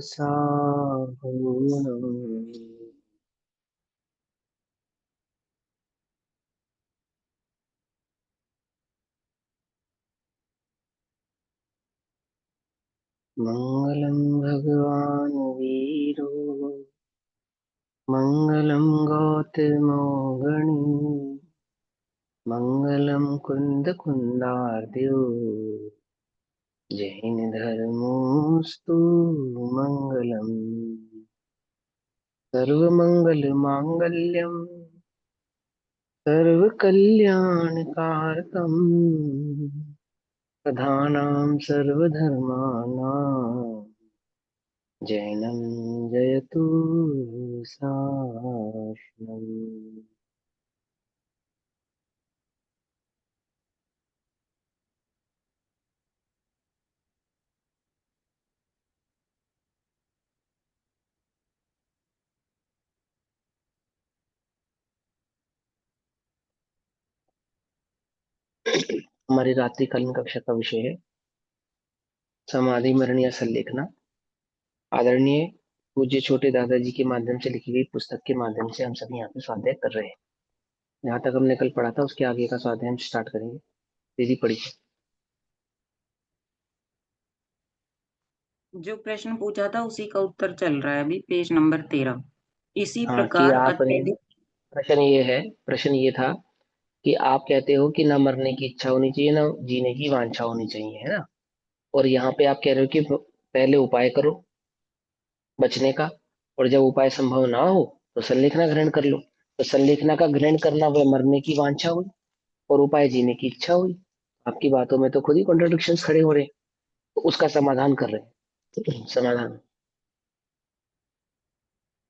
साहूनम् मंगलम भगवान वीरो मंगलम गौतमोगणी मंगलम कुंद कुंदार्द्यो जैन धर्मोस्तु मंगलम सर्वमंगल मांगल्यम सर्वकल्याणकारकम प्रधानां सर्वधर्माणां जैनं जयतु शासनम्। हमारी रात्रिकालीन कक्षा का विषय है समाधि मरण या संलेखना। आदरणीय पूज्य छोटे दादाजी के माध्यम से लिखी गई पुस्तक के माध्यम से हम सभी यहाँ पे स्वाध्याय कर रहे हैं। जहाँ तक हमने कल पढ़ा था उसके आगे का स्वाध्याय हम स्टार्ट करेंगे। दीदी पढ़िए। जो प्रश्न पूछा था उसी का उत्तर चल रहा है अभी, पेज नंबर 13। इसी हाँ कि प्रकार आपने अत्यधिक प्रश्न ये था कि आप कहते हो कि ना मरने की इच्छा होनी चाहिए ना जीने की वांछा होनी चाहिए, है ना। और यहाँ पे आप कह रहे हो कि पहले उपाय करो बचने का, और जब उपाय संभव ना हो तो संलेखना ग्रहण कर लो। तो संलेखना का ग्रहण करना वह मरने की वांछा हुई और उपाय जीने की इच्छा हुई। आपकी बातों में तो खुद ही कॉन्ट्रडिक्शंस खड़े हो रहे हैं। तो उसका समाधान कर रहे हैं। समाधान।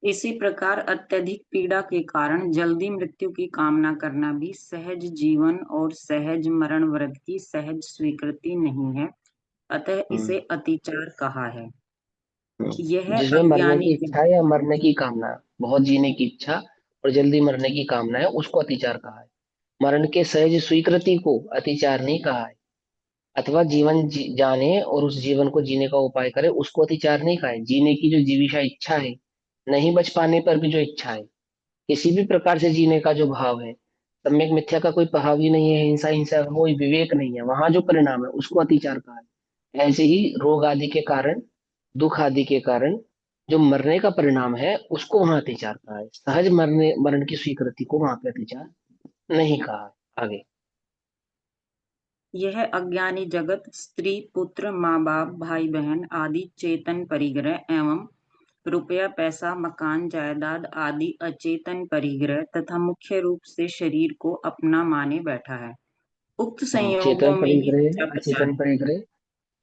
इसी प्रकार अत्यधिक पीड़ा के कारण जल्दी मृत्यु की कामना करना भी सहज जीवन और सहज मरण व्रत की सहज स्वीकृति नहीं है, अतः हम्म इसे अतिचार कहा है। यह जिसमें मरने अज्ञानी की इच्छा या मरने की कामना, बहुत जीने की इच्छा और जल्दी मरने की कामना है, उसको अतिचार कहा है। मरण के सहज स्वीकृति को अतिचार नहीं कहा है। अथवा जीवन जाने और उस जीवन को जीने का उपाय करे उसको अतिचार नहीं कहा है। जीने की जो जीविषा इच्छा है, नहीं बच पाने पर भी जो इच्छा है, किसी भी प्रकार से जीने का जो भाव है, सम्यक मिथ्या का कोई भाव ही नहीं है, हिंसा हिंसा कोई विवेक नहीं है, वहां जो परिणाम है उसको अतिचार कहा है। ऐसे ही रोग आदि के कारण, दुख आदि के कारण जो मरने का परिणाम है उसको वहां अतिचार कहा है। सहज मरने मरण की स्वीकृति को वहां पे अतिचार नहीं कहा है। आगे। यह अज्ञानी जगत स्त्री पुत्र माँ बाप भाई बहन आदि चेतन परिग्रह एवं रुपया पैसा मकान जायदाद आदि अचेतन परिग्रह तथा मुख्य रूप से शरीर को अपना माने बैठा है। उक्त चेतन संयोगों में ही इच्छा परिग्रह प्रचार अचेतन है। परिग्रह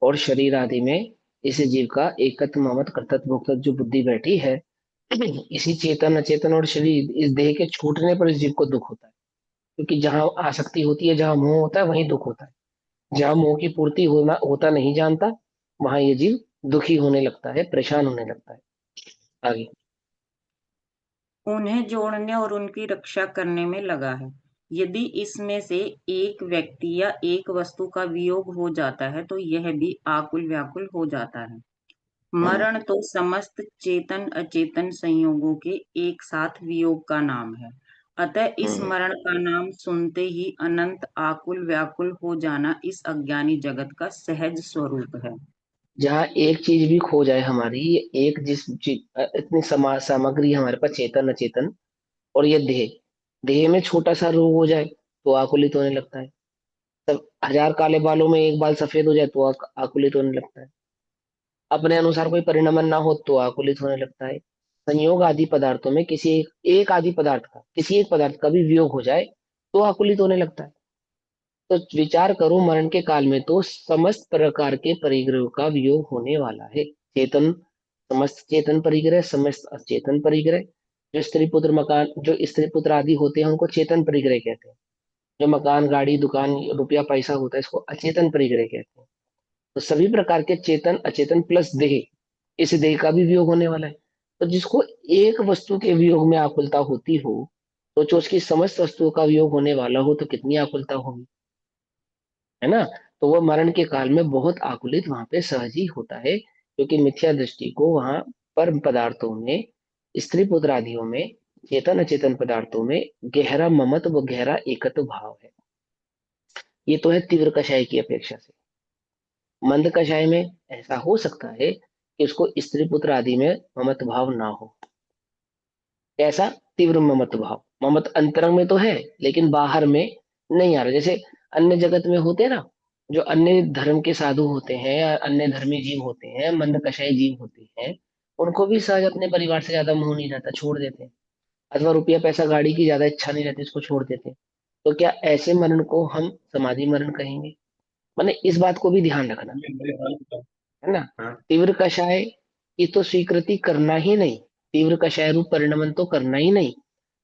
और शरीर आदि में इस जीव का एकत्व ममत्व कर्तव्य भोक्तव्य जो बुद्धि बैठी है, इसी चेतन अचेतन और शरीर इस देह के छूटने पर इस जीव को दुख होता है। क्योंकि जहां आसक्ति होती है, जहां मोह होता है, वहीं दुख होता है। जहां मोह की पूर्ति होना होता नहीं जानता, वहां ये जीव दुखी होने लगता है, परेशान होने लगता है। आगे। उन्हें जोड़ने और उनकी रक्षा करने में लगा है। यदि इसमें से एक व्यक्ति या एक वस्तु का वियोग हो जाता है तो यह भी आकुल व्याकुल हो जाता है। हम्म मरण तो समस्त चेतन अचेतन संयोगों के एक साथ वियोग का नाम है। अतः इस हम्म मरण का नाम सुनते ही अनंत आकुल व्याकुल हो जाना इस अज्ञानी जगत का सहज स्वरूप है। जहाँ एक चीज भी खो जाए हमारी, ये एक जिस चीज इतनी सामग्री है हमारे पास, चेतन अचेतन और ये देह, देह में छोटा सा रोग हो जाए तो आकुलित होने लगता है। तब 1000 काले बालों में एक बाल सफेद हो जाए तो आकुलित होने लगता है। अपने अनुसार कोई परिणमन ना हो तो आकुलित होने लगता है। संयोग आदि पदार्थों में किसी एक आदि पदार्थ का, किसी एक पदार्थ का भी वियोग हो जाए तो आकुलित होने लगता है। तो विचार करो, मरण के काल में तो समस्त प्रकार के परिग्रह का वियोग होने वाला है। चेतन, समस्त चेतन परिग्रह, समस्त अचेतन परिग्रह। जो स्त्री पुत्र मकान, जो स्त्री पुत्र आदि होते हैं उनको चेतन परिग्रह कहते हैं। जो मकान गाड़ी दुकान रुपया पैसा होता है इसको अचेतन परिग्रह कहते हैं। तो सभी प्रकार के चेतन अचेतन प्लस देह, इस देह का भी वियोग होने वाला है। तो जिसको एक वस्तु के वियोग में आकुलता होती हो, तो जो उसकी समस्त वस्तुओं का वियोग होने वाला हो तो कितनी आकुलता होगी, है ना। तो वह मरण के काल में बहुत आकुलित वहां पे सहज ही होता है। क्योंकि मिथ्या दृष्टि को वहां पर पदार्थों में, स्त्री पुत्र आदियों में, चेतन अचेतन पदार्थों में गहरा ममत्व व गहरा एकत्व भाव है। ये तो है तीव्र कषाय की अपेक्षा से। मंद कषाय में ऐसा हो सकता है कि उसको स्त्री पुत्र आदि में ममत्व भाव ना हो। कैसा? तीव्र ममत्व भाव। ममत्व अंतरंग में तो है लेकिन बाहर में नहीं आ रहा। जैसे अन्य जगत में होते हैं ना, जो अन्य धर्म के साधु होते हैं या अन्य धर्मी जीव होते हैं, मंद कषाय जीव होते हैं, उनको भी सहज अपने परिवार से ज्यादा मोह नहीं रहता, छोड़ देते हैं। अथवा रुपया पैसा गाड़ी की ज्यादा इच्छा नहीं रहती, इसको छोड़ देते हैं। तो क्या ऐसे मरण को हम समाधि मरण कहेंगे? मैंने इस बात को भी ध्यान रखना है ना। तीव्र कषाय की तो स्वीकृति करना ही नहीं, तीव्र कषाय रूप परिणमन तो करना ही नहीं।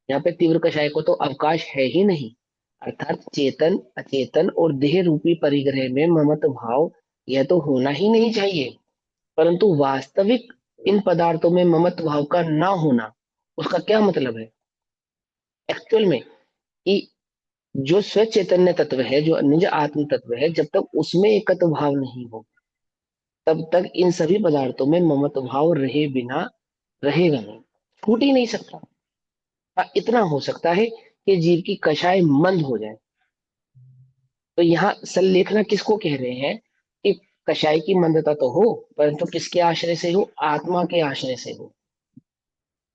यहाँ पे तीव्र कषाय को तो अवकाश है ही नहीं। अर्थात चेतन अचेतन और देह रूपी परिग्रह में ममत्व भाव यह तो होना ही नहीं चाहिए। परंतु वास्तविक इन पदार्थों में ममत्व भाव का ना होना, उसका क्या मतलब है एक्चुअल में? कि जो स्व चैतन्य तत्व है, जो निज आत्म तत्व है, जब तक उसमें एकत्व भाव नहीं हो, तब तक इन सभी पदार्थों में ममत्व भाव रहे बिना रहेगा नहीं, छूट ही नहीं सकता। हाँ, इतना हो सकता है कि जीव की कषाय मंद हो जाए। तो यहाँ संलेखना किसको कह रहे हैं कि कषाय की मंदता तो हो, परंतु किसके आश्रय से हो? आत्मा के आश्रय से हो,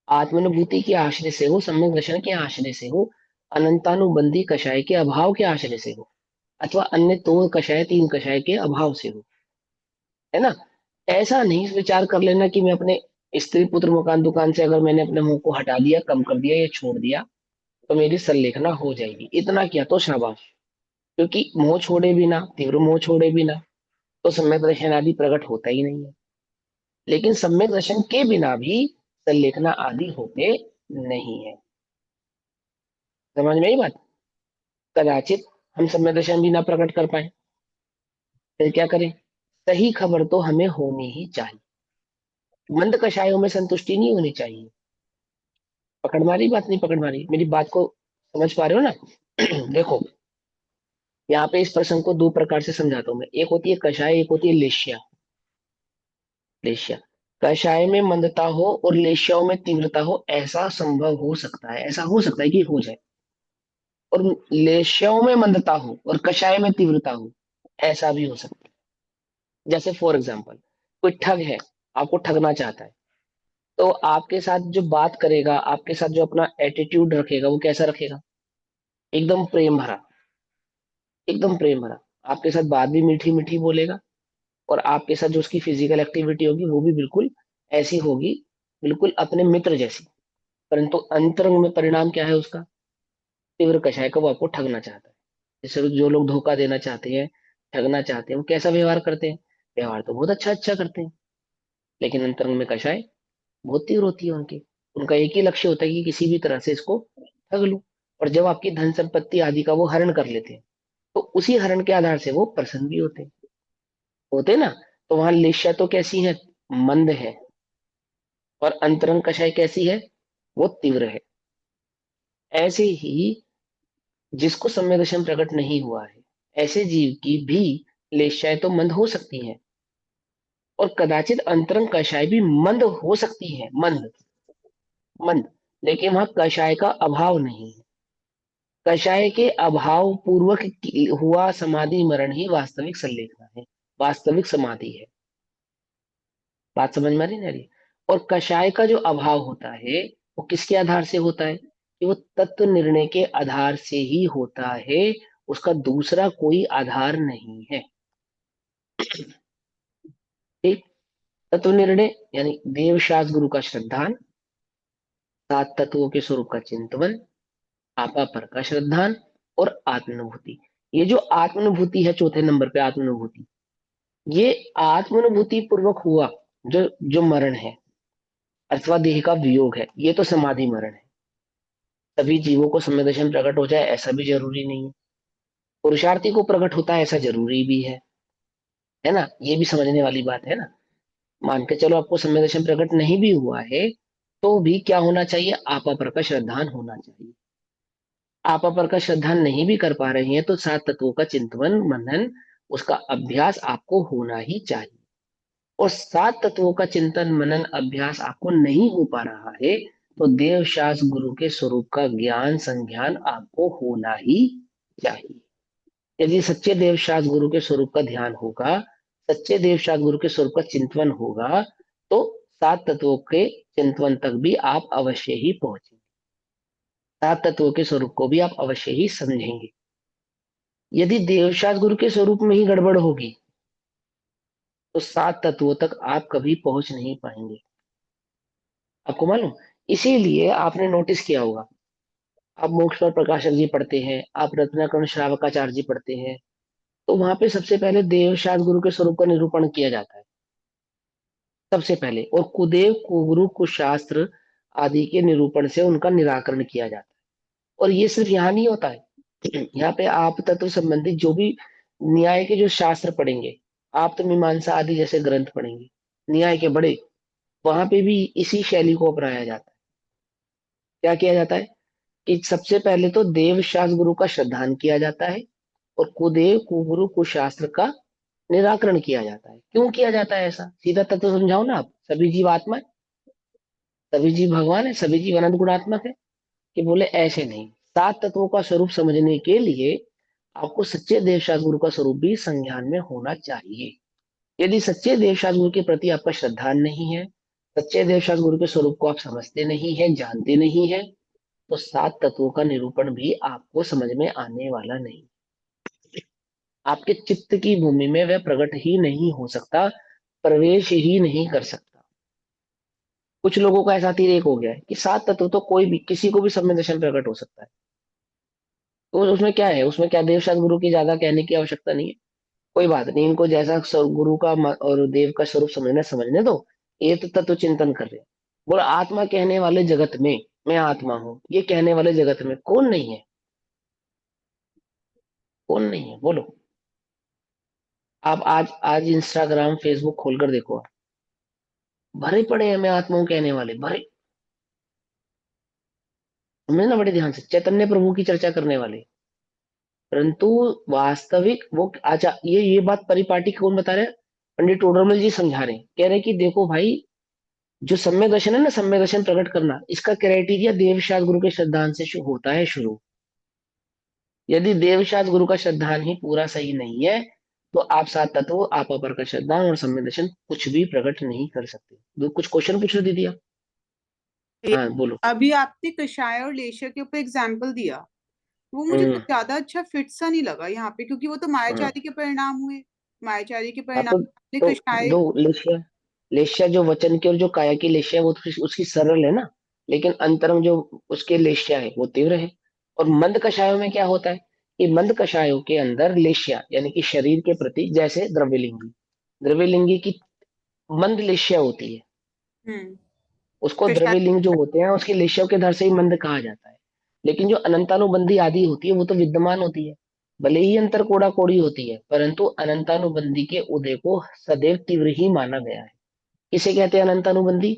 आत्मानुभूति के आश्रय से हो, सम्यक दर्शन के आश्रय से हो, अनंतानुबंधी कषाय के अभाव के आश्रय से हो, अथवा अन्य दो कषाय तीन कषाय के अभाव से हो, है ना। ऐसा नहीं विचार कर लेना कि मैं अपने स्त्री पुत्र मकान दुकान से अगर मैंने अपने मुंह को हटा दिया, कम कर दिया या छोड़ दिया, तो मेरी संलेखना हो जाएगी। इतना किया तो शाबाश। क्योंकि मोह छोड़े बिना, तीव्र मोह छोड़े बिना तो सम्यक दर्शन आदि प्रकट होता ही नहीं है। लेकिन सम्यक दर्शन के बिना भी संलेखना आदि होते नहीं है। समझ में आई बात? कदाचित हम सम्यक दर्शन भी ना प्रकट कर पाए, फिर क्या करें? सही खबर तो हमें होनी ही चाहिए। मंद कषायों में संतुष्टि नहीं होनी चाहिए। पकड़ मारी बात? नहीं पकड़ मारी मेरी बात को? समझ पा रहे हो ना? देखो, यहाँ पे इस प्रसंग को दो प्रकार से समझाता हूँ मैं। एक होती है कषाय, एक होती है लेश्या। लेश्या, कषाय में मंदता हो और लेश्याओं में तीव्रता हो, ऐसा संभव हो सकता है, ऐसा हो सकता है कि हो जाए। और लेश्याओं में मंदता हो और कषाय में तीव्रता हो, ऐसा भी हो सकता है। जैसे फॉर एग्जाम्पल, कोई ठग है, आपको ठगना चाहता है, तो आपके साथ जो बात करेगा, आपके साथ जो अपना एटीट्यूड रखेगा, वो कैसा रखेगा? एकदम प्रेम भरा, एकदम प्रेम भरा। आपके साथ बात भी मीठी मीठी बोलेगा, और आपके साथ जो उसकी फिजिकल एक्टिविटी होगी वो भी बिल्कुल ऐसी होगी, बिल्कुल अपने मित्र जैसी। परंतु अंतरंग में परिणाम क्या है उसका? तीव्र कषाय का, वो आपको ठगना चाहता है। जैसे जो लोग धोखा देना चाहते हैं, ठगना चाहते हैं, वो कैसा व्यवहार करते हैं? व्यवहार तो बहुत अच्छा अच्छा करते हैं, लेकिन अंतरंग में कषाय बहुत तीव्र होती है उनकी। उनका एक ही लक्ष्य होता है कि किसी भी तरह से इसको ठग लूं। और जब आपकी धन संपत्ति आदि का वो हरण कर लेते हैं, तो उसी हरण के आधार से वो प्रसन्न भी होते हैं ना। तो वहां लेश्या तो कैसी है? मंद है। और अंतरंग कषाय कैसी है? वो तीव्र है। ऐसे ही जिसको सम्यक दर्शन प्रकट नहीं हुआ है, ऐसे जीव की भी लेश्याएं तो मंद हो सकती हैं, और कदाचित अंतरंग कषाय भी मंद हो सकती है, मंद मंद। लेकिन वहां कषाय का अभाव नहीं है। कषाय के अभाव पूर्वक हुआ समाधि मरण ही वास्तविक संलेखना है, वास्तविक समाधि है। बात समझ में आ रही ना रही? और कषाय का जो अभाव होता है, वो किसके आधार से होता है? कि वो तत्व निर्णय के आधार से ही होता है, उसका दूसरा कोई आधार नहीं है। ठीक। तत्व निर्णय यानी देव शास्त्र गुरु का श्रद्धान, सात तत्वों के स्वरूप का चिंतन, आपा पर का श्रद्धान, और आत्मानुभूति। ये जो आत्मानुभूति है, चौथे नंबर पे आत्मानुभूति, ये आत्मानुभूति पूर्वक हुआ जो जो मरण है, अथवा देह का वियोग है, ये तो समाधि मरण है। सभी जीवों को सम्यक दर्शन प्रकट हो जाए ऐसा भी जरूरी नहीं है। पुरुषार्थी को प्रकट होता है ऐसा जरूरी भी है ना। ये भी समझने वाली बात है ना। मान के चलो आपको सम्यक दर्शन प्रकट नहीं भी हुआ है, तो भी क्या होना चाहिए? आपा पर का श्रद्धान होना चाहिए। आपा पर का श्रद्धान नहीं भी कर पा रहे हैं तो सात तत्वों का चिंतन मनन, उसका अभ्यास आपको होना ही चाहिए। और 7 तत्वों का चिंतन मनन अभ्यास आपको नहीं हो पा रहा है, तो देव शास्त्र गुरु के स्वरूप का ज्ञान संज्ञान आपको होना ही चाहिए। यदि सच्चे देव शास्त्र गुरु के स्वरूप का ध्यान होगा, सच्चे देव शास्त्र गुरु के स्वरूप का चिंतन होगा, तो 7 तत्वों के चिंतन तक भी आप अवश्य ही पहुंचेंगे, 7 तत्वों के स्वरूप को भी आप अवश्य ही समझेंगे। यदि देवशास्त्र गुरु के स्वरूप में ही गड़बड़ होगी, तो 7 तत्वों तक आप कभी पहुंच नहीं पाएंगे। आपको मालूम, इसीलिए आपने नोटिस किया होगा, आप मोक्ष पर प्रकाशक जी पढ़ते हैं, आप रत्नाकरण श्रावकाचार्य जी पढ़ते हैं, तो वहां पे सबसे पहले देवशास्त्र गुरु के स्वरूप का निरूपण किया जाता है सबसे पहले, और कुदेव कुगुरु कुशास्त्र आदि के निरूपण से उनका निराकरण किया जाता है। और ये सिर्फ यहाँ नहीं होता है, यहाँ पे आप तत्व संबंधित जो भी न्याय के जो शास्त्र पढ़ेंगे, आप तो मीमांसा आदि जैसे ग्रंथ पढ़ेंगे न्याय के बड़े, वहां पे भी इसी शैली को अपनाया जाता है। क्या किया जाता है कि सबसे पहले तो देव शास्त्र गुरु का श्रद्धान किया जाता है, और कुदेव कुगुरु कुशास्त्र का निराकरण किया जाता है। क्यों किया जाता है ऐसा, सीधा तत्व समझाओ ना आप। सभी जीव आत्मा है, सभी जीव भगवान है, सभी जीव अनंत गुणात्मक है, कि बोले ऐसे नहीं। 7 तत्वों का स्वरूप समझने के लिए आपको सच्चे देवशास्त्र गुरु का स्वरूप भी संज्ञान में होना चाहिए। यदि सच्चे देवशास्त्र गुरु के प्रति आपका श्रद्धा नहीं है, सच्चे देवशास्त्र गुरु के स्वरूप को आप समझते नहीं है, जानते नहीं है, तो 7 तत्वों का निरूपण भी आपको समझ में आने वाला नहीं। आपके चित्त की भूमि में वह प्रकट ही नहीं हो सकता, प्रवेश ही नहीं कर सकता। कुछ लोगों का ऐसा अतिरेक हो गया है कि 7 तत्व तो कोई भी किसी को भी सब में दर्शन प्रकट हो सकता है। तो उसमें क्या है, उसमें क्या देवशास्त्र गुरु की ज्यादा कहने की आवश्यकता नहीं है। कोई बात नहीं, इनको जैसा गुरु का और देव का स्वरूप समझना समझने दो। ये तो तत्व चिंतन कर रहे हैं। बोलो आत्मा कहने वाले जगत में, मैं आत्मा हूं ये कहने वाले जगत में कौन नहीं है, कौन नहीं है बोलो। आप आज आज इंस्टाग्राम फेसबुक खोलकर देखो आप, भरे पड़े हैं मैं आत्मा हूं कहने वाले, भरे। समझे ना बड़े ध्यान से, चैतन्य प्रभु की चर्चा करने वाले, परंतु वास्तविक वो, अच्छा ये बात परिपाटी कौन बता रहे हैं, पंडित टोडरमल जी समझा रहे हैं, कह रहे हैं कि देखो भाई, जो सम्यक दर्शन है ना, सम्यक दर्शन प्रकट करना, इसका क्राइटेरिया देवशास्त्र गुरु के श्रद्धान से होता है शुरू। यदि देवशास्त्र गुरु का श्रद्धान ही पूरा सही नहीं है, तो आप 7 तत्व आप अपर का श्रद्धान और सम्यक दर्शन कुछ भी प्रकट नहीं कर सकते। कुछ क्वेश्चन पूछ रहे दीदी आप? ये हाँ बोलो। अभी आपने कषाय और लेशिया के ऊपर एग्जाम्पल दिया, वो मुझे हम्म। कुछ ज्यादा अच्छा फिट सा नहीं लगा यहाँ पे, क्योंकि वो तो हाँ। मायाचारी के परिणाम हुए। मायाचारी के हाँ परिणाम ने तो कषाय। दो लेशिया, लेशिया जो वचन की और जो काया की लेशिया है, वो तो उसकी सरल है ना, लेकिन अंतरंग जो उसके लेशिया है वो तीव्र है। और मंद कषायों में क्या होता है कि मंद कषायों के अंदर लेशिया यानी कि शरीर के प्रति, जैसे द्रव्यलिंगी, द्रव्यलिंगी की मंद लेशिया होती है, हम्म। उसको कषाय। द्रव्यलिंग जो होते हैं उसकी लेशियों के दर से ही मंद कहा जाता है। लेकिन जो अनंतानुबंधी आदि होती है वो तो विद्यमान होती है, भले ही अंतर कोड़ा कोड़ी होती है, परंतु अनंतानुबंधी के उदय को सदैव तीव्र ही माना गया है। किसे कहते हैं अनंतानुबंधी?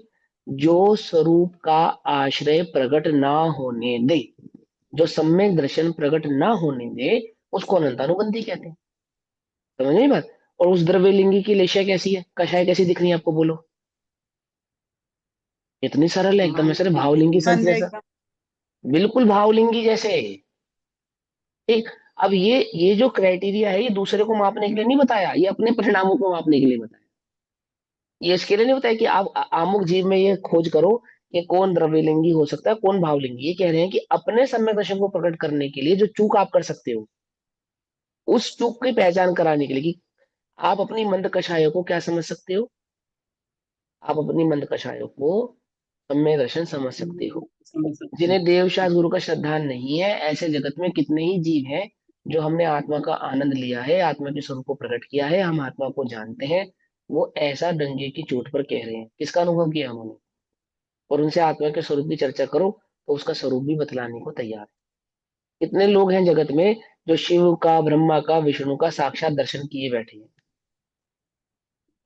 जो स्वरूप का आश्रय प्रकट ना होने दे, जो सम्यक दर्शन प्रकट ना होने दे, उसको अनंतानुबंधी कहते हैं। समझ नहीं बात? और उस द्रव्यलिंगी की लेशा कैसी है, कषाय कैसी दिखनी है आपको बोलो? इतनी सरल है एकदम, मंद ऐसे दिखेगी। भावलिंगी सर्प बंद जैसा, एकदम। बिल्कुल भावलिंगी जैसे। ठीक। अब ये जो क्राइटेरिया है, ये दूसरे को मापने के लिए नहीं बताया, ये अपने परिणामों को मापने के लिए बताया। ये इसके लिए नहीं बताया कि आप आमुक जीव में ये खोज करो कि कौन द्रव्यलिंगी हो सकता है कौन भावलिंगी। ये कह रहे हैं कि अपने सम्यक दर्शन को प्रकट करने के लिए जो चूक आप कर सकते हो, उस चूक की पहचान कराने के लिए कि आप अपनी मंद कषायों को क्या समझ सकते हो, आप अपनी मंद कषायों को सम्यक दर्शन समझ सकते हो। समझ सकते जिन्हें हैं। देवशास्त्र गुरु का श्रद्धान नहीं है, ऐसे जगत में कितने ही जीव हैं जो हमने आत्मा का आनंद लिया है, आत्मा के स्वरूप को प्रकट किया है, हम आत्मा को जानते हैं, वो ऐसा डंगे की चोट पर कह रहे हैं। किसका अनुभव किया उन्होंने? और उनसे आत्मा के स्वरूप की चर्चा करो तो उसका स्वरूप भी बतलाने को तैयार है। कितने लोग हैं जगत में जो शिव का, ब्रह्मा का, विष्णु का साक्षात दर्शन किए बैठे हैं,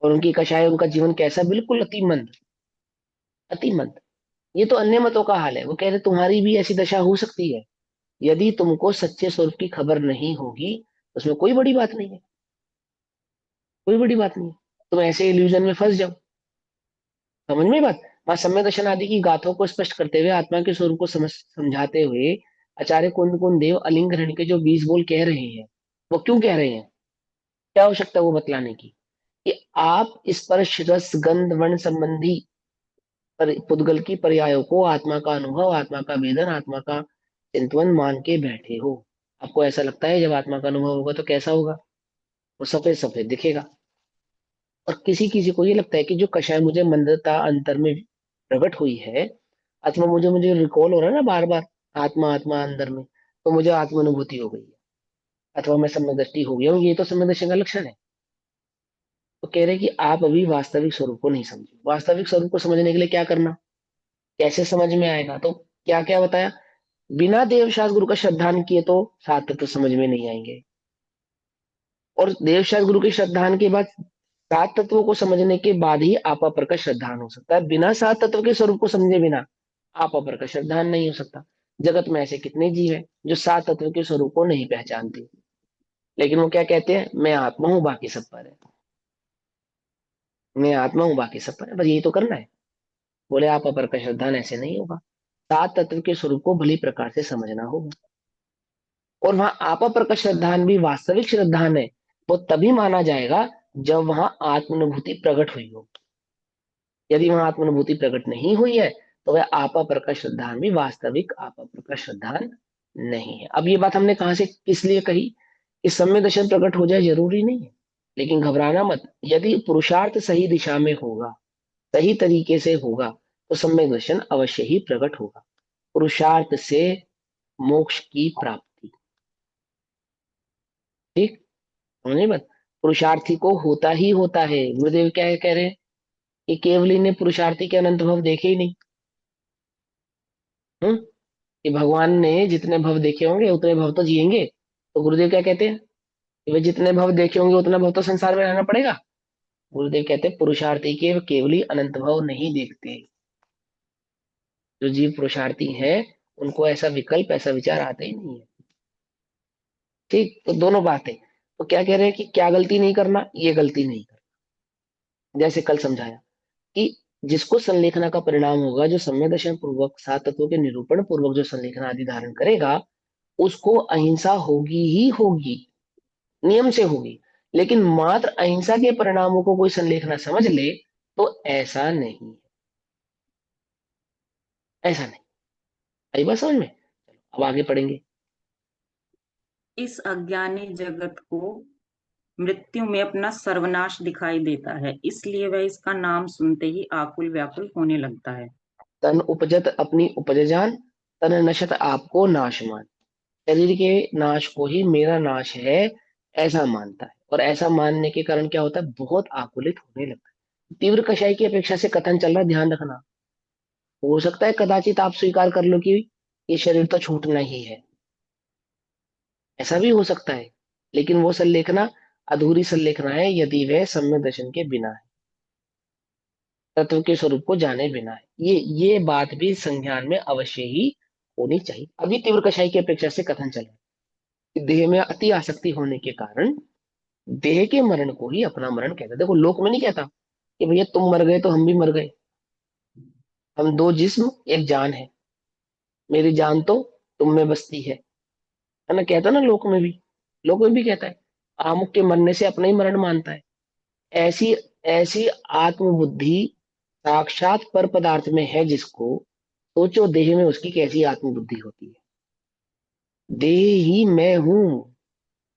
और उनकी कषाय, उनका जीवन कैसा, बिल्कुल अति मंद, अति मंद। ये तो अन्य मतों का हाल है, वो कह रहे तुम्हारी भी ऐसी दशा हो सकती है, यदि तुमको सच्चे स्वरूप की खबर नहीं होगी, उसमें कोई बड़ी बात नहीं है, कोई बड़ी बात नहीं है। तुम ऐसे इल्यूजन में फंस जाओ। समझ में बात? वहां सम्यक दर्शन आदि की गाथों को स्पष्ट करते हुए आत्मा के स्वरूप को समझाते हुए आचार्य कुंद कुंद देव अलिंग ग्रहण के जो 20 बोल कह रहे हैं, वो क्यों कह रहे हैं, क्या आवश्यकता है वो बतलाने की, कि आप स्पर्श रस गंध वर्ण संबंधी पुद्गल की पर्यायों को आत्मा का अनुभव, आत्मा का वेदन, आत्मा का चिंतवन मान के बैठे हो। आपको ऐसा लगता है जब आत्मा का अनुभव होगा तो कैसा होगा? वो सफेद सफेद दिखेगा। और किसी किसी को ये लगता है कि जो कषाय मुझे मंदता अंतर में प्रकट हुई है, अथवा मुझे मुझे रिकॉल हो रहा है ना बार बार, आत्मा आत्मा अंदर में, तो मुझे आत्मानुभूति हो गई है, अथवा मैं सम्यक दृष्टि हो गया हूँ, ये तो सम्यक दर्शन का लक्षण है। तो कह रहे हैं कि आप अभी वास्तविक स्वरूप को नहीं समझे। वास्तविक स्वरूप को समझने के लिए क्या करना, कैसे समझ में आएगा? तो क्या क्या बताया, बिना देव शास्त्र गुरु का श्रद्धान किए तो सात तत्व समझ में नहीं आएंगे, और देव शास्त्र गुरु के श्रद्धान के बाद सात तत्वों को समझने के बाद ही आपा पर का श्रद्धान हो सकता है। बिना सात तत्व के स्वरूप को समझे बिना आपा पर का श्रद्धान नहीं हो सकता। जगत में ऐसे कितने जीव हैं जो सात तत्व के स्वरूप को नहीं पहचानते, लेकिन वो क्या कहते हैं, मैं आत्मा हूं बाकी सब पर है, मैं आत्मा हूं बाकी सब पर है, बस यही तो करना है। बोले आपा पर का श्रद्धान ऐसे नहीं होगा, सात तत्व के स्वरूप को भली प्रकार से समझना होगा। और वहां आपा पर का श्रद्धान भी वास्तविक श्रद्धान है, वो तभी माना जाएगा जब वहां आत्मानुभूति प्रकट हुई हो। यदि वहां आत्मानुभूति प्रकट नहीं हुई है तो वह आपा पर का श्रद्धान भी वास्तविक आपा पर का श्रद्धान नहीं है। अब ये बात हमने कहा से किस लिए कही, कि सम्यक दर्शन प्रकट हो जाए जरूरी नहीं है, लेकिन घबराना मत। यदि पुरुषार्थ सही दिशा में होगा, सही तरीके से होगा, तो सम्यक दर्शन अवश्य ही प्रकट होगा। पुरुषार्थ से मोक्ष की प्राप्ति, ठीक, समझे बात? पुरुषार्थी को होता ही होता है। गुरुदेव क्या कह रहे हैं, कि केवली ने पुरुषार्थी के अनंत भव देखे ही नहीं। हम्म, कि भगवान ने जितने भव देखे होंगे उतने भव तो जिएंगे। तो गुरुदेव क्या कहते हैं, कि वे जितने भव देखे होंगे उतना भव तो संसार में रहना पड़ेगा। गुरुदेव कहते हैं पुरुषार्थी के केवली अनंत भव नहीं देखते। जो जीव पुरुषार्थी है उनको ऐसा विकल्प, ऐसा विचार आता ही नहीं है। ठीक, तो दोनों बातें। तो क्या कह रहे हैं, कि क्या गलती नहीं करना, ये गलती नहीं करना। जैसे कल समझाया कि जिसको संलेखना का परिणाम होगा, जो सम्यक दर्शन पूर्वक सात तत्वों के निरूपण पूर्वक जो संलेखना आदि धारण करेगा, उसको अहिंसा होगी ही होगी, नियम से होगी। लेकिन मात्र अहिंसा के परिणामों को कोई संलेखना समझ ले तो ऐसा नहीं है, ऐसा नहीं। आई बात समझ में? चलो अब आगे पढ़ेंगे। इस अज्ञानी जगत को मृत्यु में अपना सर्वनाश दिखाई देता है, इसलिए वह इसका नाम सुनते ही आकुल व्याकुल होने लगता है। तन उपजत अपनी उपज जान, तन नशत आपको नाश मान। शरीर के नाश को ही मेरा नाश है ऐसा मानता है, और ऐसा मानने के कारण क्या होता है, बहुत आकुलित होने लगता है। तीव्र कषाय की अपेक्षा से कथन चल रहा है, ध्यान रखना। हो सकता है कदाचित आप स्वीकार कर लो कि ये शरीर तो छूटना ही है, ऐसा भी हो सकता है। लेकिन वो संलेखना अधूरी संलेखना है यदि वह सम्यक दर्शन के बिना है, तत्व के स्वरूप को जाने बिना है। ये बात भी संज्ञान में अवश्य ही होनी चाहिए। अभी तीव्र कषाय की अपेक्षा से कथन चल रहा है कि देह में अति आसक्ति होने के कारण देह के मरण को ही अपना मरण कहता है। देखो लोक में नहीं कहता कि भैया तुम मर गए तो हम भी मर गए, हम दो जिस्म एक जान है, मेरी जान तो तुम में बसती है ना, कहता ना लोक में भी। लोक में भी कहता है आमुख के मरने से अपना ही मरण मानता है। ऐसी ऐसी आत्मबुद्धि साक्षात पर पदार्थ में है जिसको, सोचो देह में उसकी कैसी आत्मबुद्धि होती है। देह ही मैं हूं,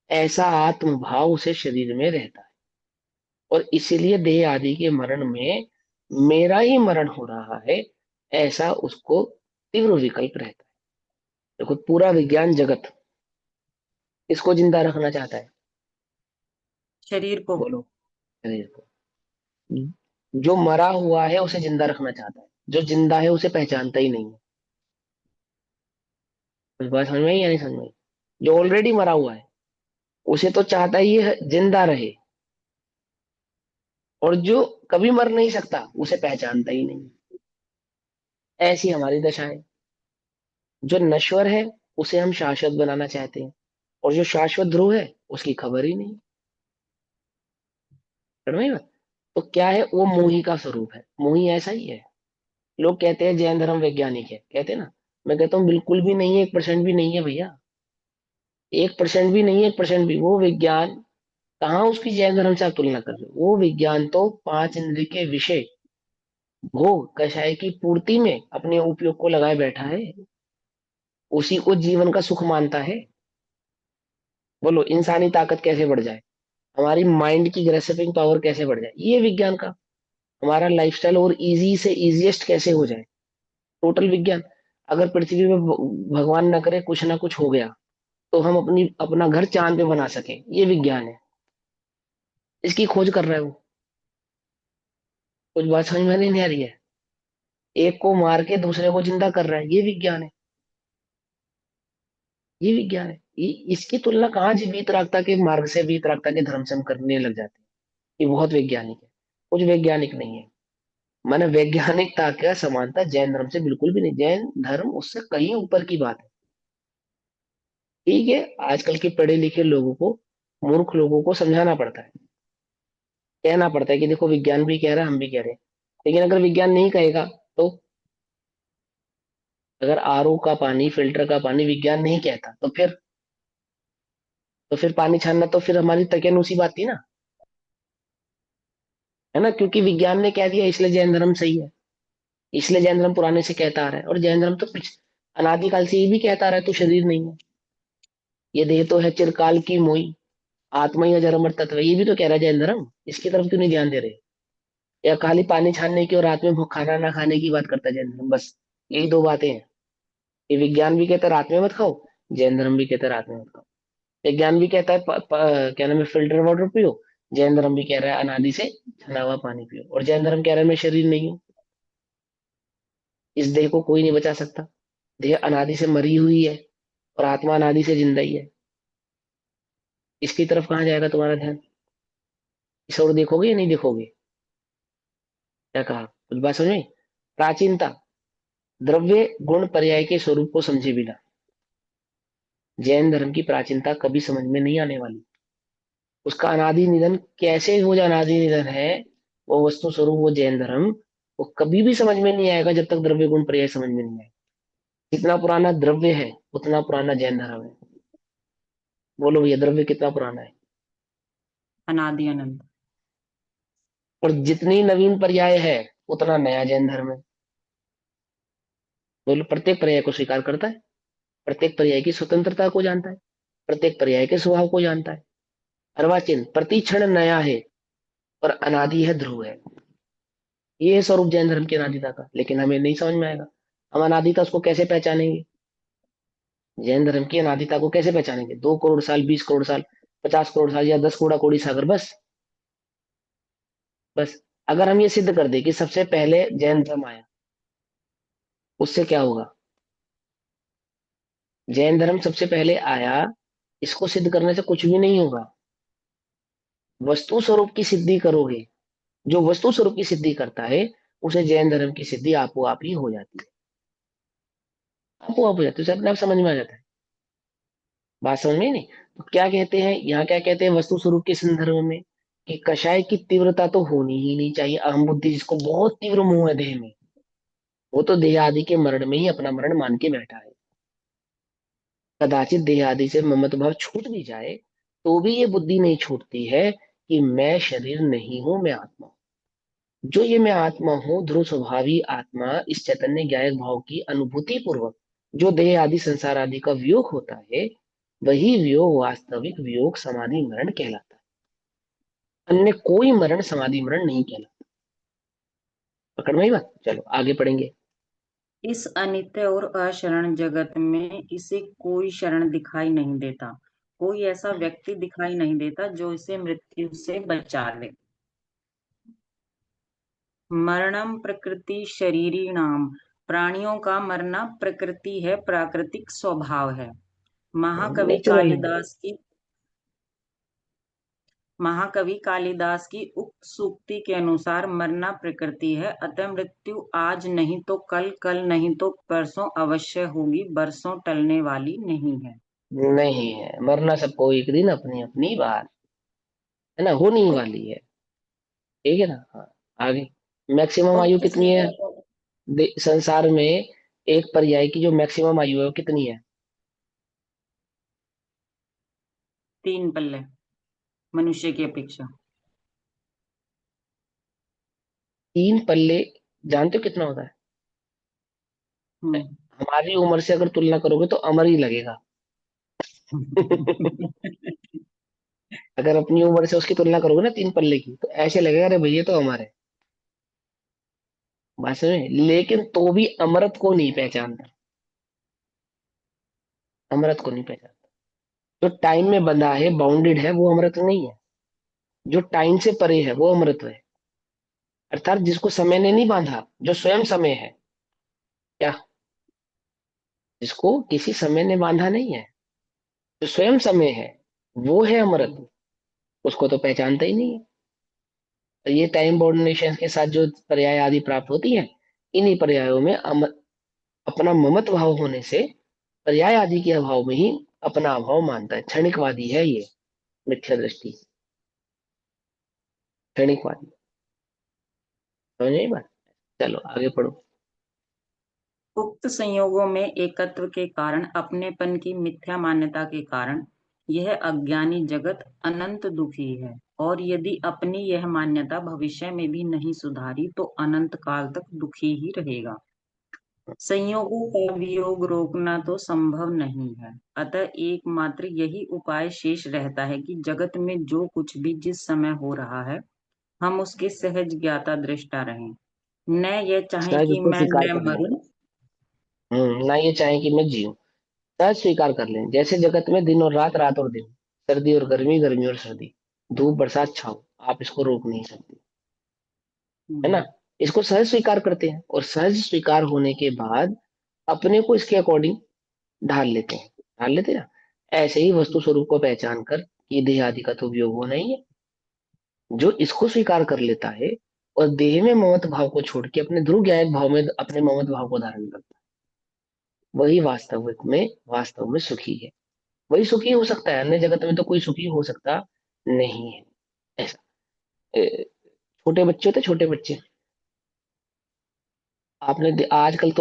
ऐसा आत्मभाव उसे शरीर में रहता है, और इसीलिए देह आदि के मरण में मेरा ही मरण हो रहा है, ऐसा उसको तीव्र विकल्प रहता है। देखो पूरा विज्ञान जगत इसको जिंदा रखना चाहता है, शरीर को। बोलो, शरीर को। जो मरा हुआ है उसे जिंदा रखना चाहता है, जो जिंदा है उसे पहचानता ही नहीं है। कुछ बात समझ में आई या नहीं समझ में आई? जो ऑलरेडी मरा हुआ है उसे तो चाहता ही है जिंदा रहे, और जो कभी मर नहीं सकता उसे पहचानता ही नहीं। ऐसी हमारी दशा है। जो नश्वर है उसे हम शाश्वत बनाना चाहते हैं, और जो शाश्वत ध्रुव है उसकी खबर ही नहीं। समझ में आई बात? तो क्या है, वो मोही का स्वरूप है। मोही ऐसा ही है। लोग कहते हैं जैन धर्म वैज्ञानिक है, कहते हैं ना। मैं कहता हूँ बिल्कुल भी नहीं है, 1% भी नहीं है भैया। 1% भी नहीं है, 1% भी। वो विज्ञान कहाँ उसकी जैन धर्म से आप तुलना कर रहे हो? वो विज्ञान तो पांच इंद्रिय के विषय भोग कषाय की पूर्ति में अपने उपयोग को लगाए बैठा है। उसी को जीवन का सुख मानता है। बोलो इंसानी ताकत कैसे बढ़ जाए, हमारी माइंड की ग्रेसिपिंग पावर कैसे बढ़ जाए, ये विज्ञान का। हमारा लाइफस्टाइल और इजी से इजीएस्ट कैसे हो जाए, टोटल विज्ञान। अगर पृथ्वी में भगवान न करे कुछ ना कुछ हो गया, तो हम अपना घर चांद पे बना सके, ये विज्ञान है। इसकी खोज कर रहा है वो। कुछ बात समझ में नहीं आ रही है? एक को मार के दूसरे को जिंदा कर रहा है, ये विज्ञान है। ये विज्ञान है। इसकी तुलना कहाँ जी वीतरागता के मार्ग से, वीतरागता के धर्म से हम करने लग जाते हैं। ये बहुत वैज्ञानिक है। कुछ वैज्ञानिक नहीं है। माने वैज्ञानिकता का समानता जैन धर्म से बिल्कुल भी नहीं। जैन धर्म उससे कहीं ऊपर की बात है। ठीक है, आजकल के पढ़े लिखे लोगों को, मूर्ख लोगों को समझाना पड़ता है, कहना पड़ता है कि देखो विज्ञान भी कह रहा है, हम भी कह रहे हैं। लेकिन अगर विज्ञान नहीं कहेगा तो, अगर आरओ का पानी, फिल्टर का पानी विज्ञान नहीं कहता, तो फिर पानी छानना तो फिर हमारी तकियानुसी बात थी ना, है ना? क्योंकि विज्ञान ने कह दिया इसलिए जैन धर्म सही है। इसलिए जैन धर्म पुराने से कहता आ रहा है। और जैन धर्म तो अनादिकाल से ये भी कहता आ रहा है तो शरीर नहीं है, ये देह तो है चिरकाल की मोई, आत्मा ही अजर अमर तत्व है, ये भी तो कह रहा है जैन धर्म। इसकी तरफ क्यों नहीं ध्यान दे रहे? या खाली पानी छानने की और रात में खाना ना खाने की बात करता है जैन धर्म, बस यही दो बातें हैं। ये विज्ञान भी कहता है रात में मत खाओ, जैन धर्म भी कहता है रात में मत खाओ। विज्ञान भी कहता है क्या नाम है, फिल्टर वाटर पियो। जैन धर्म भी कह रहा है अनादि से छना हुआ पानी पियो। और जैन धर्म कह रहा है मैं शरीर नहीं हूँ, इस देह को कोई नहीं बचा सकता, देह अनादि से मरी हुई है और आत्मा अनादि से जिंदा ही है। इसकी तरफ कहाँ जाएगा तुम्हारा ध्यान? इस और देखोगे या नहीं देखोगे? क्या कहा, कुछ बात समझ में? प्राचीनता, द्रव्य गुण पर्याय के स्वरूप को समझे बिना जैन धर्म की प्राचीनता कभी समझ में नहीं आने वाली। उसका अनादि निधन कैसे, वो जो अनादि निधन है, वो वस्तु स्वरूप, वो जैन धर्म, वो कभी भी समझ में नहीं आएगा जब तक द्रव्य गुण पर्याय समझ में नहीं आए। जितना पुराना द्रव्य है उतना पुराना जैन धर्म है। बोलो भैया, द्रव्य कितना पुराना है? अनादि अनंत। और जितनी नवीन पर्याय है उतना नया जैन धर्म है। बोलो, प्रत्येक पर्याय को स्वीकार करता है, प्रत्येक पर्याय की स्वतंत्रता को जानता है, प्रत्येक पर्याय के स्वभाव को जानता है। अर्वाचीन प्रति क्षण नया है और अनादि है, ध्रुव है। ये है स्वरूप जैन धर्म की अनादिता का। लेकिन हमें नहीं समझ में आएगा। हम अनादिता उसको कैसे पहचानेंगे? जैन धर्म की अनादिता को कैसे पहचानेंगे? 2 करोड़ साल, 20 करोड़ साल, 50 करोड़ साल, या 10 कूड़ा कोड़ी सागर, बस। बस अगर हम ये सिद्ध कर दे कि सबसे पहले जैन धर्म आया, उससे क्या होगा? जैन धर्म सबसे पहले आया, इसको सिद्ध करने से कुछ भी नहीं होगा। वस्तु स्वरूप की सिद्धि करोगे। जो वस्तु स्वरूप की सिद्धि करता है, उसे जैन धर्म की सिद्धि आपो आप ही हो जाती है। आपो आप हो जाती है, उसे अपने आप समझ में आ जाता है। बात समझ में नहीं? तो क्या कहते हैं यहाँ, क्या कहते हैं वस्तु स्वरूप के संदर्भ में, कि कषाय की तीव्रता तो होनी ही नहीं चाहिए। अहम बुद्धि जिसको बहुत तीव्र मोह है देह में, वो तो देह आदि के मरण में ही अपना मरण मान के बैठा है। कदाचित देह आदि से ममत्व भाव छूट भी जाए, तो भी ये बुद्धि नहीं छूटती है कि मैं शरीर नहीं हूं, मैं आत्मा हूं। जो ये मैं आत्मा हूँ, ध्रुव स्वभावी आत्मा, इस चैतन्य ज्ञायक भाव की अनुभूति पूर्वक जो देह आदि संसार आदि का वियोग होता है, वही वियोग वास्तविक वियोग समाधि मरण कहलाता है। अन्य कोई मरण समाधि मरण नहीं कहलाता। पकड़ में आई बात? चलो आगे पढ़ेंगे। इस अनित्य और अशरण जगत में इसे कोई शरण दिखाई नहीं देता, कोई ऐसा व्यक्ति दिखाई नहीं देता जो इसे मृत्यु से बचा ले। मरणम प्रकृति शरीरिणाम, प्राणियों का मरना प्रकृति है, प्राकृतिक स्वभाव है। महाकवि नेचुरल है। कालिदास की महाकवि कालिदास की उक्त सूक्ति के अनुसार मरना प्रकृति है, अतः मृत्यु आज नहीं तो कल, कल नहीं तो परसों अवश्य होगी, बरसों टलने वाली नहीं है। नहीं है, मरना सबको एक दिन अपनी अपनी बात, है ना, होने ही वाली है। ठीक है ना। हाँ, आगे। मैक्सिमम आयु उक्त कितनी है संयोगों संसार में? एक पर्याय की जो मैक्सिमम आयु है वो कितनी है? 3 पल्ले मनुष्य की अपेक्षा। 3 पल्ले। जानते हो कितना होता है? हम्म। हमारी उम्र से अगर तुलना करोगे तो अमर ही लगेगा। अगर अपनी उम्र से उसकी तुलना करोगे ना 3 पल्ले की, तो ऐसे लगेगा अरे भैया तो अमर है। बात समझ में? लेकिन तो भी अमरत को नहीं पहचानता। अमरत को नहीं पहचानता। जो टाइम में बंधा है, बाउंडेड है, वो अमृत नहीं है। जो टाइम से परे है वो अमृत है। अर्थात जिसको समय ने नहीं बांधा, जो स्वयं समय है। क्या? जिसको किसी समय ने बांधा नहीं है, जो स्वयं समय है, वो है अमृत। उसको तो पहचानता ही नहीं है। तो ये टाइम बाउंडेशन के साथ जो पर्याय आदि प्राप्त होती है, इन्हीं पर्यायों में अपना ममत्व भाव होने से पर्याय आदि के अभाव में ही अपना अभाव मानता है। क्षणिकवादी है ये। मिथ्या दृष्टि। क्षणिकवादी। समझ नहीं बात? चलो आगे पढ़ो। उक्त संयोगों में एकत्व के कारण अपनेपन की मिथ्या मान्यता के कारण यह अज्ञानी जगत अनंत दुखी है, और यदि अपनी यह मान्यता भविष्य में भी नहीं सुधारी तो अनंत काल तक दुखी ही रहेगा। संयोगों का वियोग रोकना तो संभव नहीं है, अतः एकमात्र यही उपाय शेष रहता है कि जगत में जो कुछ भी जिस समय हो रहा है, हम उसके सहज ज्ञाता दृष्टा रहें। न यह चाहे सहज कि उसको मैं स्वीकार न कर लें। मरूं। ना ये चाहे कि मैं जीऊं। सहज स्वीकार कर लें। जैसे जगत में दिन और रात, रात और दिन, सर्दी और गर्मी, गर्मी और सर्दी, धूप बरसात छाव, आप इसको रोक नहीं सकते। है ना? हम्म। इसको सहज स्वीकार करते हैं, और सहज स्वीकार होने के बाद अपने को इसके अकॉर्डिंग ढाल लेते हैं। ढाल लेते हैं ना। ऐसे ही वस्तु स्वरूप को पहचान कर ये देह आदि का तो उपयोग होना ही है। जो इसको स्वीकार कर लेता है और देह में ममत भाव को छोड़ के अपने ध्रुव ज्ञायक भाव में अपने ममत भाव को धारण करता है, वही वास्तव में सुखी है। वही सुखी हो सकता है, अन्य जगत में तो कोई सुखी हो सकता नहीं है। ऐसा। छोटे बच्चे होते, छोटे बच्चे। आजकल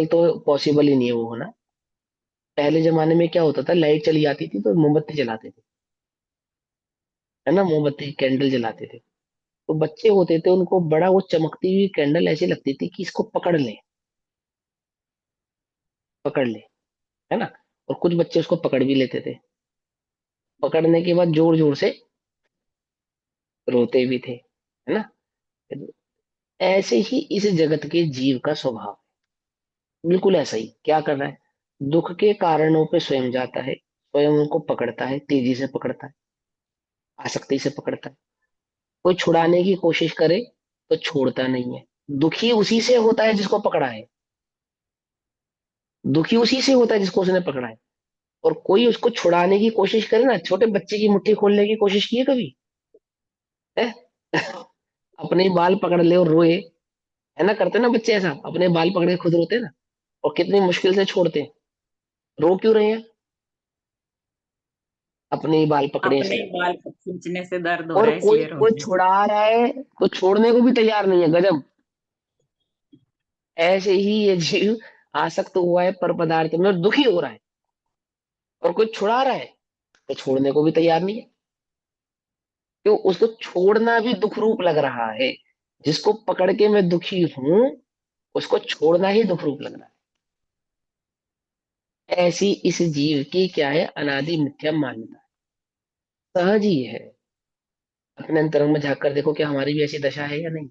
तो पॉसिबल ही नहीं है वो होना। पहले जमाने में क्या होता था, लाइट चली जाती थी तो मोमबत्ती जलाते थे। है ना? मोमबत्ती कैंडल जलाते थे। तो बच्चे होते थे, उनको बड़ा वो चमकती हुई कैंडल ऐसी लगती थी कि इसको पकड़ ले, पकड़ ले। है ना? और कुछ बच्चे उसको पकड़ भी लेते थे। पकड़ने के बाद जोर जोर से रोते भी थे। है ना? ऐसे ही इस जगत के जीव का स्वभाव। बिल्कुल ऐसा ही क्या कर रहा है, दुख के कारणों पे स्वयं जाता है, स्वयं उनको पकड़ता है, तेजी से पकड़ता है, आसक्ति से पकड़ता है। कोई छुड़ाने की कोशिश करे तो छोड़ता नहीं है। दुखी उसी से होता है जिसको पकड़ा है। दुखी उसी से होता है जिसको उसने पकड़ा है। और कोई उसको छुड़ाने की कोशिश करे ना, छोटे बच्चे की मुट्ठी खोलने की कोशिश की है कभी? है? अपने ही बाल पकड़ ले और रोए। है ना? करते ना बच्चे ऐसा, अपने बाल पकड़ के खुद रोते हैं ना। और कितनी मुश्किल से छोड़ते हैं। रो क्यों रहे हैं? अपने ही बाल पकड़े अपने इसलिए। बाल खींचने से दर्द हो और रहा है कोई इसलिए रो कोई रहे हैं। छुड़ा रहा है तो छोड़ने को भी तैयार नहीं है। गजब। ऐसे ही ये जीव आसक्त हुआ है पर पदार्थ में और दुखी हो रहा है, और कोई छुड़ा रहा है तो छोड़ने को भी तैयार नहीं है। क्यों? उसको छोड़ना भी दुख रूप लग रहा है। जिसको पकड़ के मैं दुखी हूं, उसको छोड़ना ही दुख रूप लग रहा है। ऐसी इस जीव की क्या है, अनादि मिथ्या मान्यता। सहज ही है। अपने अंतरंग में झांक कर देखो कि हमारी भी ऐसी दशा है या नहीं।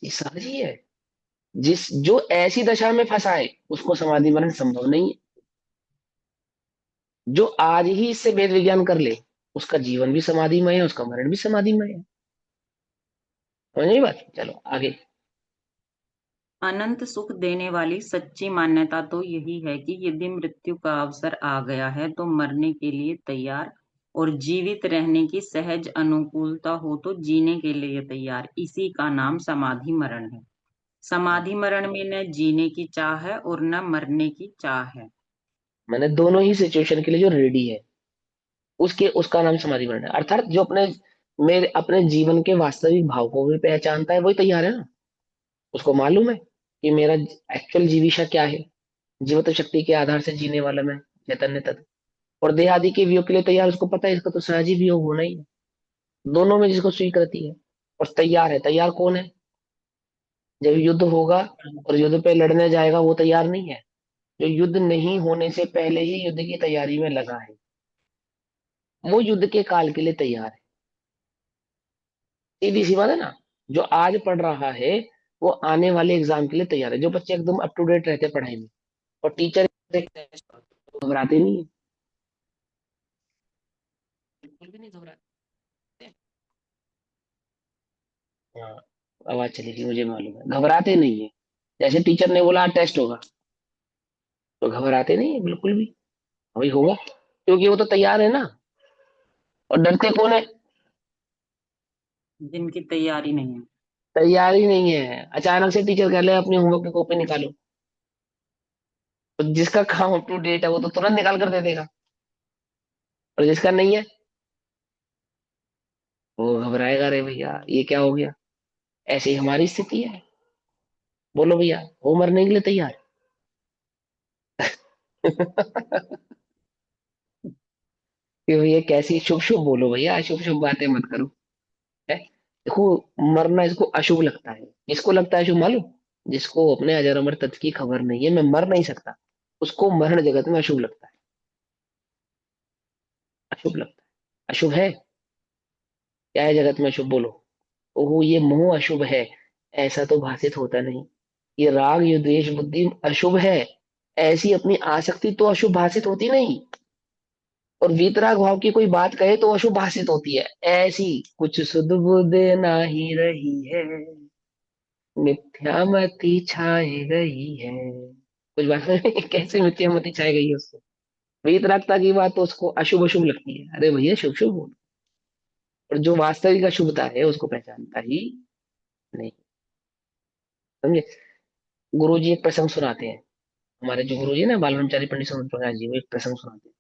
ये सहज ही है। जो ऐसी दशा में फंसा है उसको समाधि मरण संभव नहीं है। जो आज ही इससे वेद विज्ञान कर ले, उसका जीवन भी समाधिमय है, उसका मरण भी समाधिमय है। समझ नहीं बात? चलो आगे। अनंत सुख देने वाली सच्ची मान्यता तो यही है कि यदि मृत्यु का अवसर आ गया है तो मरने के लिए तैयार, और जीवित रहने की सहज अनुकूलता हो तो जीने के लिए तैयार। इसी का नाम समाधि मरण है। समाधि मरण में न जीने की चाह है और न मरने की चाह है। मैंने दोनों ही सिचुएशन के लिए जो रेडी है, उसका नाम समाधि मरण है। अर्थात जो अपने मेरे अपने जीवन के वास्तविक भाव को भी पहचानता है, वही तैयार है ना। उसको मालूम है कि मेरा एक्चुअल जीविका क्या है। जीवित शक्ति के आधार से जीने वाला मैं चैतन्य तत्व। और देह आदि के वियोग के लिए तैयार, उसको पता है इसका तो सहज ही वियोग होना ही है। दोनों में जिसको स्वीकृति है और तैयार है। तैयार कौन है? जब युद्ध होगा और युद्ध पे लड़ने जाएगा वो तैयार नहीं है। जो युद्ध नहीं होने से पहले ही युद्ध की तैयारी में लगा है, वो युद्ध के काल के लिए तैयार है। सीधी सी बात है ना। जो आज पढ़ रहा है वो आने वाले एग्जाम के लिए तैयार है। जो बच्चे एकदम अप टू डेट रहते हैं पढ़ाई में, और टीचर घबराते नहीं है, बिल्कुल भी नहीं घबराते। हाँ, आवाज चली गई, मुझे मालूम है, घबराते नहीं है। जैसे टीचर ने बोला टेस्ट होगा, तो घबराते नहीं है बिल्कुल भी। वही होगा, क्योंकि वो तो तैयार है ना। और डरते कौन है? जिनकी तैयारी नहीं है। तैयारी नहीं है। अचानक से टीचर कह ले अपनी होमवर्क की कॉपी निकालो, तो जिसका काम अप टू डेट है वो तो तुरंत निकाल कर दे देगा, और जिसका नहीं है वो घबराएगा, रे भैया ये क्या हो गया। ऐसी हमारी स्थिति है। बोलो भैया, हो मरने के लिए तैयार? कि भैया कैसी शुभ शुभ बोलो भैया, अशुभ शुभ बातें मत करो। है, देखो, मरना इसको अशुभ लगता है। इसको लगता है अशुभ मालूम? जिसको अपने अजर अमर तत्व की खबर नहीं है, मैं मर नहीं सकता, उसको मरण जगत में अशुभ लगता है। अशुभ लगता है। अशुभ है। क्या है जगत में अशुभ बोलो? ओहो, ये मोह अशुभ है, ऐसा तो भाषित होता नहीं। ये राग ये द्वेष बुद्धि अशुभ है, ऐसी अपनी आसक्ति तो अशुभ भाषित होती नहीं। और वीतराग भाव की कोई बात कहे तो अशुभ भाषित होती है। ऐसी कुछ सुध बुध नाही रही है, मिथ्यामति छाई गई है। कुछ बात नहीं, कैसे मिथ्यामति छाई गई है उसको। वीतरागता की बात तो उसको अशुभ अशुभ लगती है। अरे भैया शुभ शुभ हो। और जो वास्तविक अशुभता है उसको पहचानता ही नहीं। समझे? गुरु जी एक प्रसंग सुनाते हैं। हमारे जो गुरु जी ना, बाल ब्रह्मचारी पंडित समुद्र प्रकाश जी, वो एक प्रसंग सुनाते हैं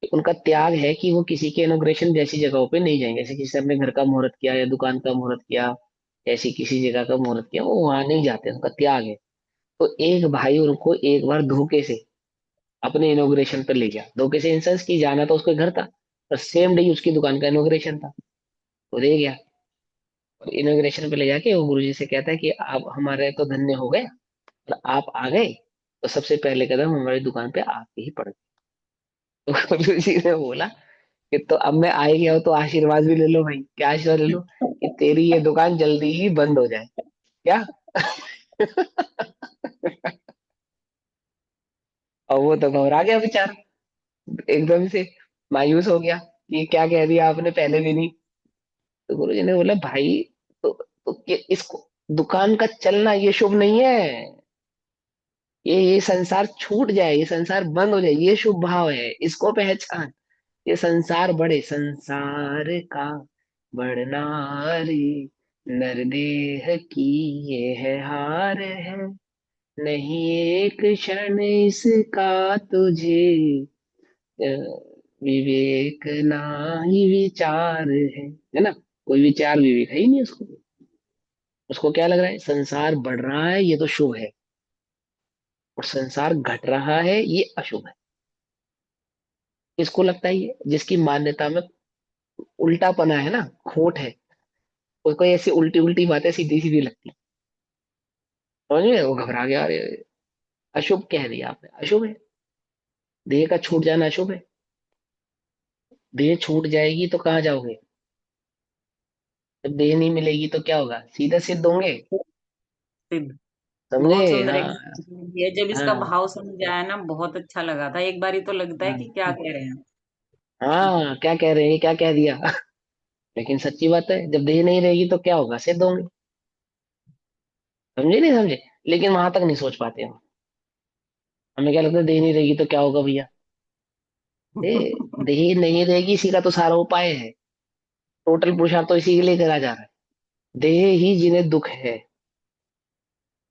कि उनका त्याग है कि वो किसी के इनॉग्रेशन जैसी जगहों पे नहीं जाएंगे। जैसे किसी ने अपने घर का मुहूर्त किया या दुकान का मुहूर्त किया, ऐसी किसी जगह का मुहूर्त किया, वो वहां नहीं जाते, उनका त्याग है। तो एक भाई उनको एक बार धोखे से अपने इनॉग्रेशन पर ले गया। धोखे से इंसेंस की जाना तो उसके घर था, और सेम डे उसकी दुकान का इनॉग्रेशन था। वो ले गया, और इनॉग्रेशन पे ले जाके वो गुरु जी से कहता है कि आप हमारे तो धन्य हो गए, और आप आ गए तो सबसे पहले कदम हमारी दुकान पे आपके ही पड़ गए। तो गुरु जी ने बोला कि तो अब मैं आ ही गया हूं तो आशीर्वाद भी ले लो भाई। क्या आशीर्वाद ले लो? कि तेरी ये दुकान जल्दी ही बंद हो जाए। क्या? और वो तो घबरा गया बेचारा, एकदम से मायूस हो गया कि क्या कह दिया आपने पहले भी नहीं। तो गुरु जी ने बोला भाई, तो इसको, दुकान का चलना ये शुभ नहीं है। ये संसार छूट जाए, ये संसार बंद हो जाए, ये शुभ भाव है, इसको पहचान। ये संसार बढ़े, संसार का बढ़ना रे, नरदेह की ये है हार है। नहीं एक क्षण इसका तुझे अ, विवेक ना ही विचार है ना? कोई विचार विवेक है ही नहीं उसको। उसको क्या लग रहा है? संसार बढ़ रहा है ये तो शुभ है, और संसार घट रहा है ये अशुभ है। किसको लगता है? ये जिसकी मान्यता में उल्टापना है ना, खोट है, उसको ऐसी उल्टी उल्टी बातें सीधी सीधी लगती। समझ में? वो घबरा गया, अरे अशुभ कह दिया आपने, अशुभ है। देह का छूट जाना अशुभ है। देह छूट जाएगी तो कहाँ जाओगे? जब देह नहीं मिलेगी तो क्या होगा? सीधे सिद्ध होंगे। सिद्ध। समझे? बहुत सुंदर हाँ। एग्जाम्पल दिया। जब इसका हाँ। भाव समझ आया ना, बहुत अच्छा लगा था। एक बारी तो लगता है कि क्या हाँ। कह रहे हैं। हाँ, क्या कह रहे हैं, क्या कह दिया। लेकिन सच्ची बात है, जब देह नहीं रहेगी तो क्या होगा? सिद्ध होंगे। समझे नहीं समझे? लेकिन वहां तक नहीं सोच पाते हम। हमें क्या लगता है देह नहीं रहेगी तो क्या होगा भैया? देह नहीं रहेगी इसी का तो सारा उपाय है। टोटल पुरुषार्थ तो इसी के लिए करा जा रहा है। देह ही जिन्हें दुख है।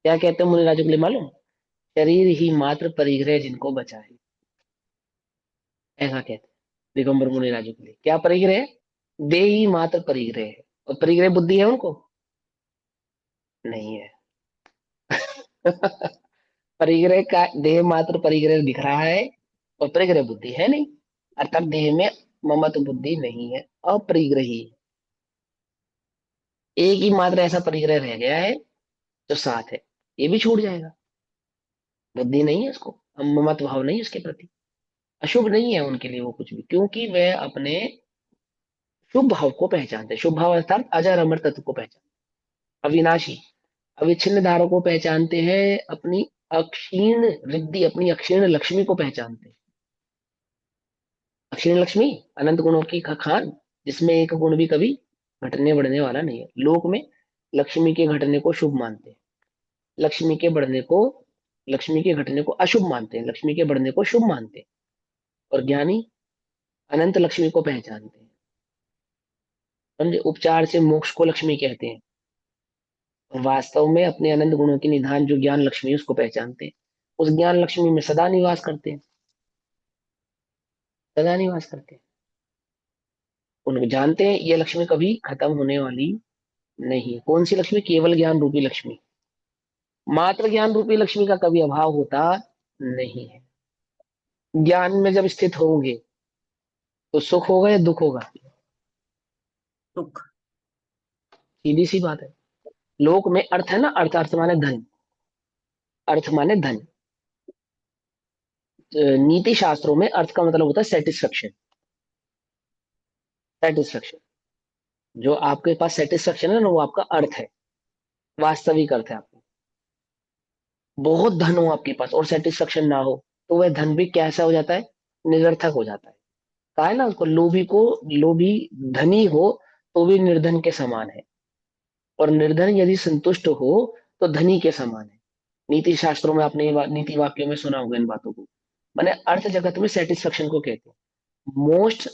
क्या कहते हैं मुनि राजू के लिए मालूम? शरीर ही मात्र परिग्रह जिनको बचाए, ऐसा कहते हैं दिगंबर मुनि राजू के लिए। क्या परिग्रह है? देही मात्र परिग्रह है, और परिग्रह बुद्धि है उनको? नहीं है। परिग्रह का देह मात्र परिग्रह दिख रहा है, और परिग्रह बुद्धि है नहीं, अर्थात देह में ममत्व बुद्धि नहीं है, अपरिग्रही। एक ही मात्र ऐसा परिग्रह रह गया है जो साथ है, ये भी छूट जाएगा। बुद्धि नहीं है उसको, ममत्व भाव नहीं है उसके प्रति, अशुभ नहीं है उनके लिए वो कुछ भी, क्योंकि वे अपने शुभ भाव को पहचानते हैं। शुभ भाव अर्थात अजर अमर तत्व को पहचानते, अविनाशी अविच्छिन्न धारा को पहचानते हैं, अपनी अक्षीण रिद्धि, अपनी अक्षीण लक्ष्मी को पहचानते हैं। अक्षीण लक्ष्मी अनंत गुणों की खान, जिसमें एक गुण भी कभी घटने बढ़ने वाला नहीं है। लोक में लक्ष्मी के घटने को शुभ मानते हैं, लक्ष्मी के बढ़ने को, लक्ष्मी के घटने को अशुभ मानते हैं, लक्ष्मी के बढ़ने को शुभ मानते हैं। और ज्ञानी अनंत लक्ष्मी को पहचानते हैं। समझे? उपचार से मोक्ष को लक्ष्मी कहते हैं, और वास्तव में अपने अनंत गुणों की निधान जो ज्ञान लक्ष्मी है उसको पहचानते हैं। उस ज्ञान लक्ष्मी में सदा निवास करते हैं, सदा निवास करते हैं। उनको जानते हैं ये लक्ष्मी कभी खत्म होने वाली नहीं। कौन सी लक्ष्मी? केवल ज्ञान रूपी लक्ष्मी। मात्र ज्ञान रूपी लक्ष्मी का कभी अभाव होता नहीं है। ज्ञान में जब स्थित होंगे तो सुख होगा या दुख होगा? सुख। सीधी सी बात है। लोक में अर्थ है ना, अर्थ, अर्थ माने धन, अर्थ माने धन। नीति शास्त्रों में अर्थ का मतलब होता है सेटिस्फेक्शन, सेटिस्फेक्शन। जो आपके पास सेटिस्फेक्शन है ना, वो आपका अर्थ है, वास्तविक अर्थ है आपका। बहुत धन हो आपके पास और सेटिस्फेक्शन ना हो, तो वह धन भी कैसा हो जाता है? निरर्थक हो जाता है। कहा है ना उसको, लोभी को, लोभी धनी हो तो भी निर्धन के समान है, और निर्धन यदि संतुष्ट हो तो धनी के समान है। नीति शास्त्रों में आपने नीति वाक्यों में सुना होगा इन बातों को। माने अर्थ जगत में सेटिस्फेक्शन को कहते हैं। मोस्ट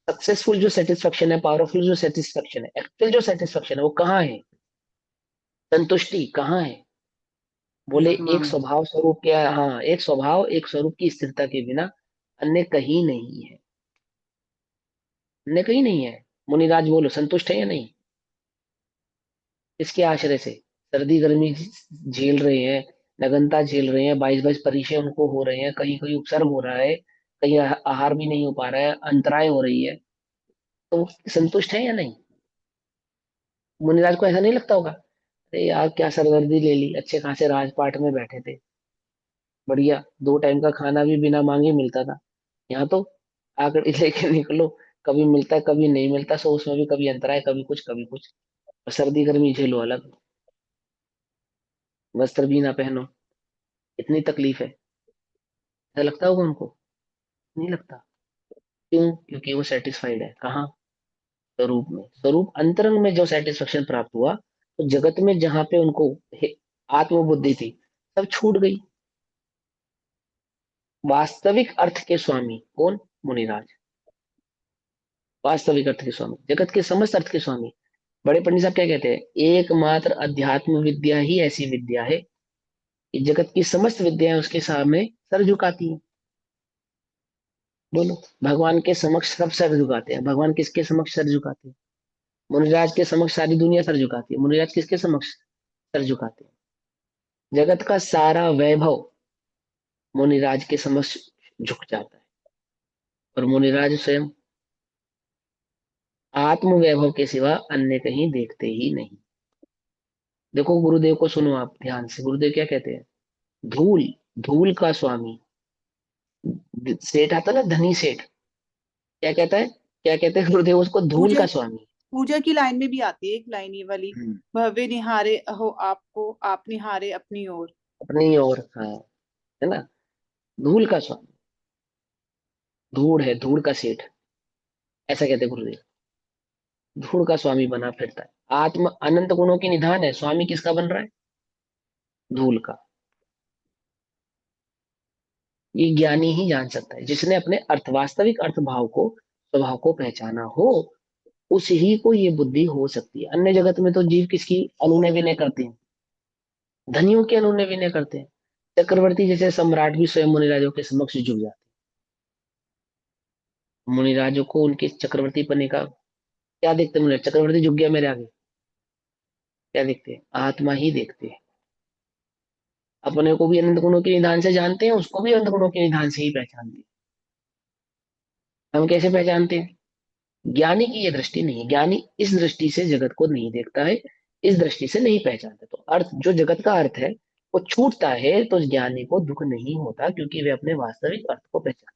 सक्सेसफुल जो सेटिस्फेक्शन है, पावरफुल जो सेटिस्फेक्शन है, एक्चुअल जो सेटिस्फेक्शन है, वो कहाँ है? संतुष्टि कहाँ है? बोले आत्मा एक में। स्वभाव स्वरूप क्या, हाँ, एक स्वभाव एक स्वरूप की स्थिरता के बिना अन्य कहीं नहीं है, अन्य कहीं नहीं है। मुनिराज बोलो, संतुष्ट है या नहीं? इसके आश्रय से सर्दी गर्मी झेल रहे हैं, नगनता झेल रहे हैं, 22-22 परीक्षे उनको हो रहे हैं, कहीं कहीं उपसर्ग हो रहा है, कहीं आहार भी नहीं हो पा रहा है, अंतराय हो रही है, तो संतुष्ट है या नहीं? मुनिराज को ऐसा नहीं लगता होगा, अरे यार क्या सरदर्दी ले ली, अच्छे खासे राजपाट में बैठे थे, बढ़िया 2 टाइम का खाना भी बिना मांगे मिलता था, यहाँ तो आकड़ी लेके निकलो, कभी मिलता है कभी नहीं मिलता, सो उसमें भी कभी अंतराय, कभी कुछ कभी कुछ, और सर्दी गर्मी झेलो अलग, वस्त्र भी ना पहनो, इतनी तकलीफ है। ऐसा लगता होगा उनको? नहीं लगता। क्यों? क्योंकि वो सेटिस्फाइड है। कहाँ? स्वरूप में। स्वरूप अंतरंग में जो सेटिस्फेक्शन प्राप्त हुआ, तो जगत में जहां पे उनको आत्मबुद्धि थी, सब छूट गई। वास्तविक अर्थ के स्वामी कौन? मुनिराज। वास्तविक अर्थ के स्वामी, जगत के समस्त अर्थ के स्वामी। बड़े पंडित साहब क्या कहते हैं? एकमात्र अध्यात्म विद्या ही ऐसी विद्या है कि जगत की समस्त विद्याएं उसके सामने सर झुकाती हैं। बोलो, भगवान के समक्ष सब सर झुकाते हैं, भगवान किसके समक्ष सर झुकाते हैं? मुनिराज के समक्ष सारी दुनिया सर झुकाती है, मुनिराज किसके समक्ष सर झुकाते हैं? जगत का सारा वैभव मुनिराज के समक्ष झुक जाता है, और मुनिराज स्वयं आत्म वैभव के सिवा अन्य कहीं देखते ही नहीं। देखो गुरुदेव को सुनो आप ध्यान से, गुरुदेव क्या कहते हैं? धूल, धूल का स्वामी। सेठ आता ना, धनी सेठ, क्या कहता है, क्या कहते हैं गुरुदेव उसको? धूल पूजा का स्वामी। पूजा की लाइन में भी आती है एक लाइन ये वाली, हम्म, भव्य निहारे अहो आपको, आप निहारे अपनी ओर। अपनी ओर, हाँ, है ना? धूल का स्वामी, धूल है, धूल का सेठ, ऐसा कहते हैं गुरुदेव। धूल का स्वामी बना फिरता है, आत्म अनंत गुणों की निधान है, स्वामी किसका बन रहा है? धूल का। ये ज्ञानी ही जान सकता है, जिसने अपने अर्थ, वास्तविक अर्थ भाव को, स्वभाव को पहचाना हो, उस ही को ये बुद्धि हो सकती है। अन्य जगत में तो जीव किसकी अनुनय विनय करते हैं? धनियों के अनुनय विनय करते हैं। चक्रवर्ती जैसे सम्राट भी स्वयं मुनिराजों के समक्ष झुक जाते हैं। मुनिराजों को उनके चक्रवर्ती पने का क्या देखते मुझे, चक्रवर्ती झुक गया मेरे आगे, क्या देखते हैं, आत्मा ही देखते हैं। अपने को भी अनंत गुणों के निधान से जानते हैं, उसको भी अनंत गुणों के निधान से ही पहचानते हैं। हम कैसे पहचानते हैं? ज्ञानी की ये दृष्टि नहीं है, ज्ञानी इस दृष्टि से जगत को नहीं देखता है, इस दृष्टि से नहीं पहचानता। तो अर्थ, जो जगत का अर्थ है वो छूटता है तो ज्ञानी को दुख नहीं होता, क्योंकि वे अपने वास्तविक अर्थ को पहचान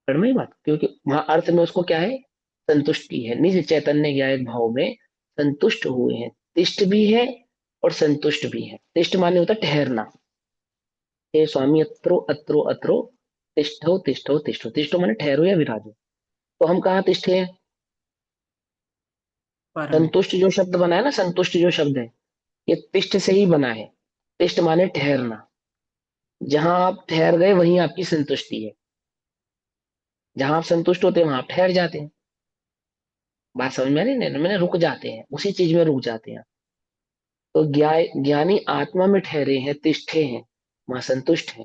कर में बात, क्योंकि वहां अर्थ में उसको क्या है, संतुष्टि है। निज चैतन्य ज्ञायक भाव में संतुष्ट हुए हैं, तिष्ठ भी है और संतुष्ट भी है। तिष्ठ माने होता है ठहरना। हे स्वामी अत्रो अत्रो अत्रो, तिष्ठो तिष्ठो तिष्ठो, तिष्ठो माने ठहरो या विराजो। तो हम कहाँ तिष्ठे हैं? परम। संतुष्ट जो शब्द बना है ना, संतुष्ट जो शब्द है, ये तिष्ठ से ही बना है। तिष्ठ माने ठहरना। जहां आप ठहर गए वहीं आपकी संतुष्टि है। जहां आप संतुष्ट होते हैं वहां आप ठहर जाते हैं। बात समझ में आ रही है ना? मैंने रुक जाते हैं, उसी चीज में रुक जाते हैं। तो ज्ञानी आत्मा में ठहरे हैं, तिष्ठे हैं, वहां संतुष्ट है।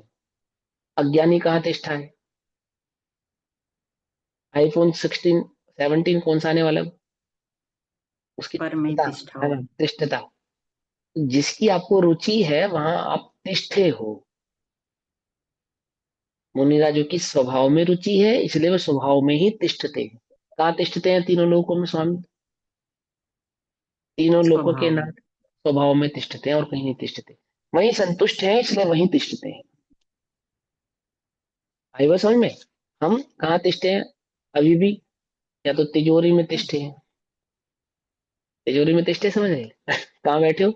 अज्ञानी कहाँ तिष्ठा है? आईफोन 16 17 कौन सा आने वाला है? उसकी पर में तिष्ठता तिष्ठा है हो। ना, तिष्ठता। जिसकी आपको रुचि है वहां आप तिष्ठे हो। मुनिराजों की स्वभाव में रुचि है, इसलिए वे स्वभाव में ही तिष्ठते हैं। कहाँ तिष्ठते हैं तीनों लोकों में स्वामी? तीनों लोकों के स्वभाव में। नाथ स्वभाव में तिष्ठते हैं और कहीं नहीं तिष्ठते। वहीं संतुष्ट हैं इसलिए वहीं तिष्ठते हैं। आई बात समझ में? हम कहाँ तिष्ठे हैं अभी भी? या तो तिजोरी में तिष्ठे हैं। तिजोरी में तिष्ठे, समझ रहे? कहाँ बैठे हो?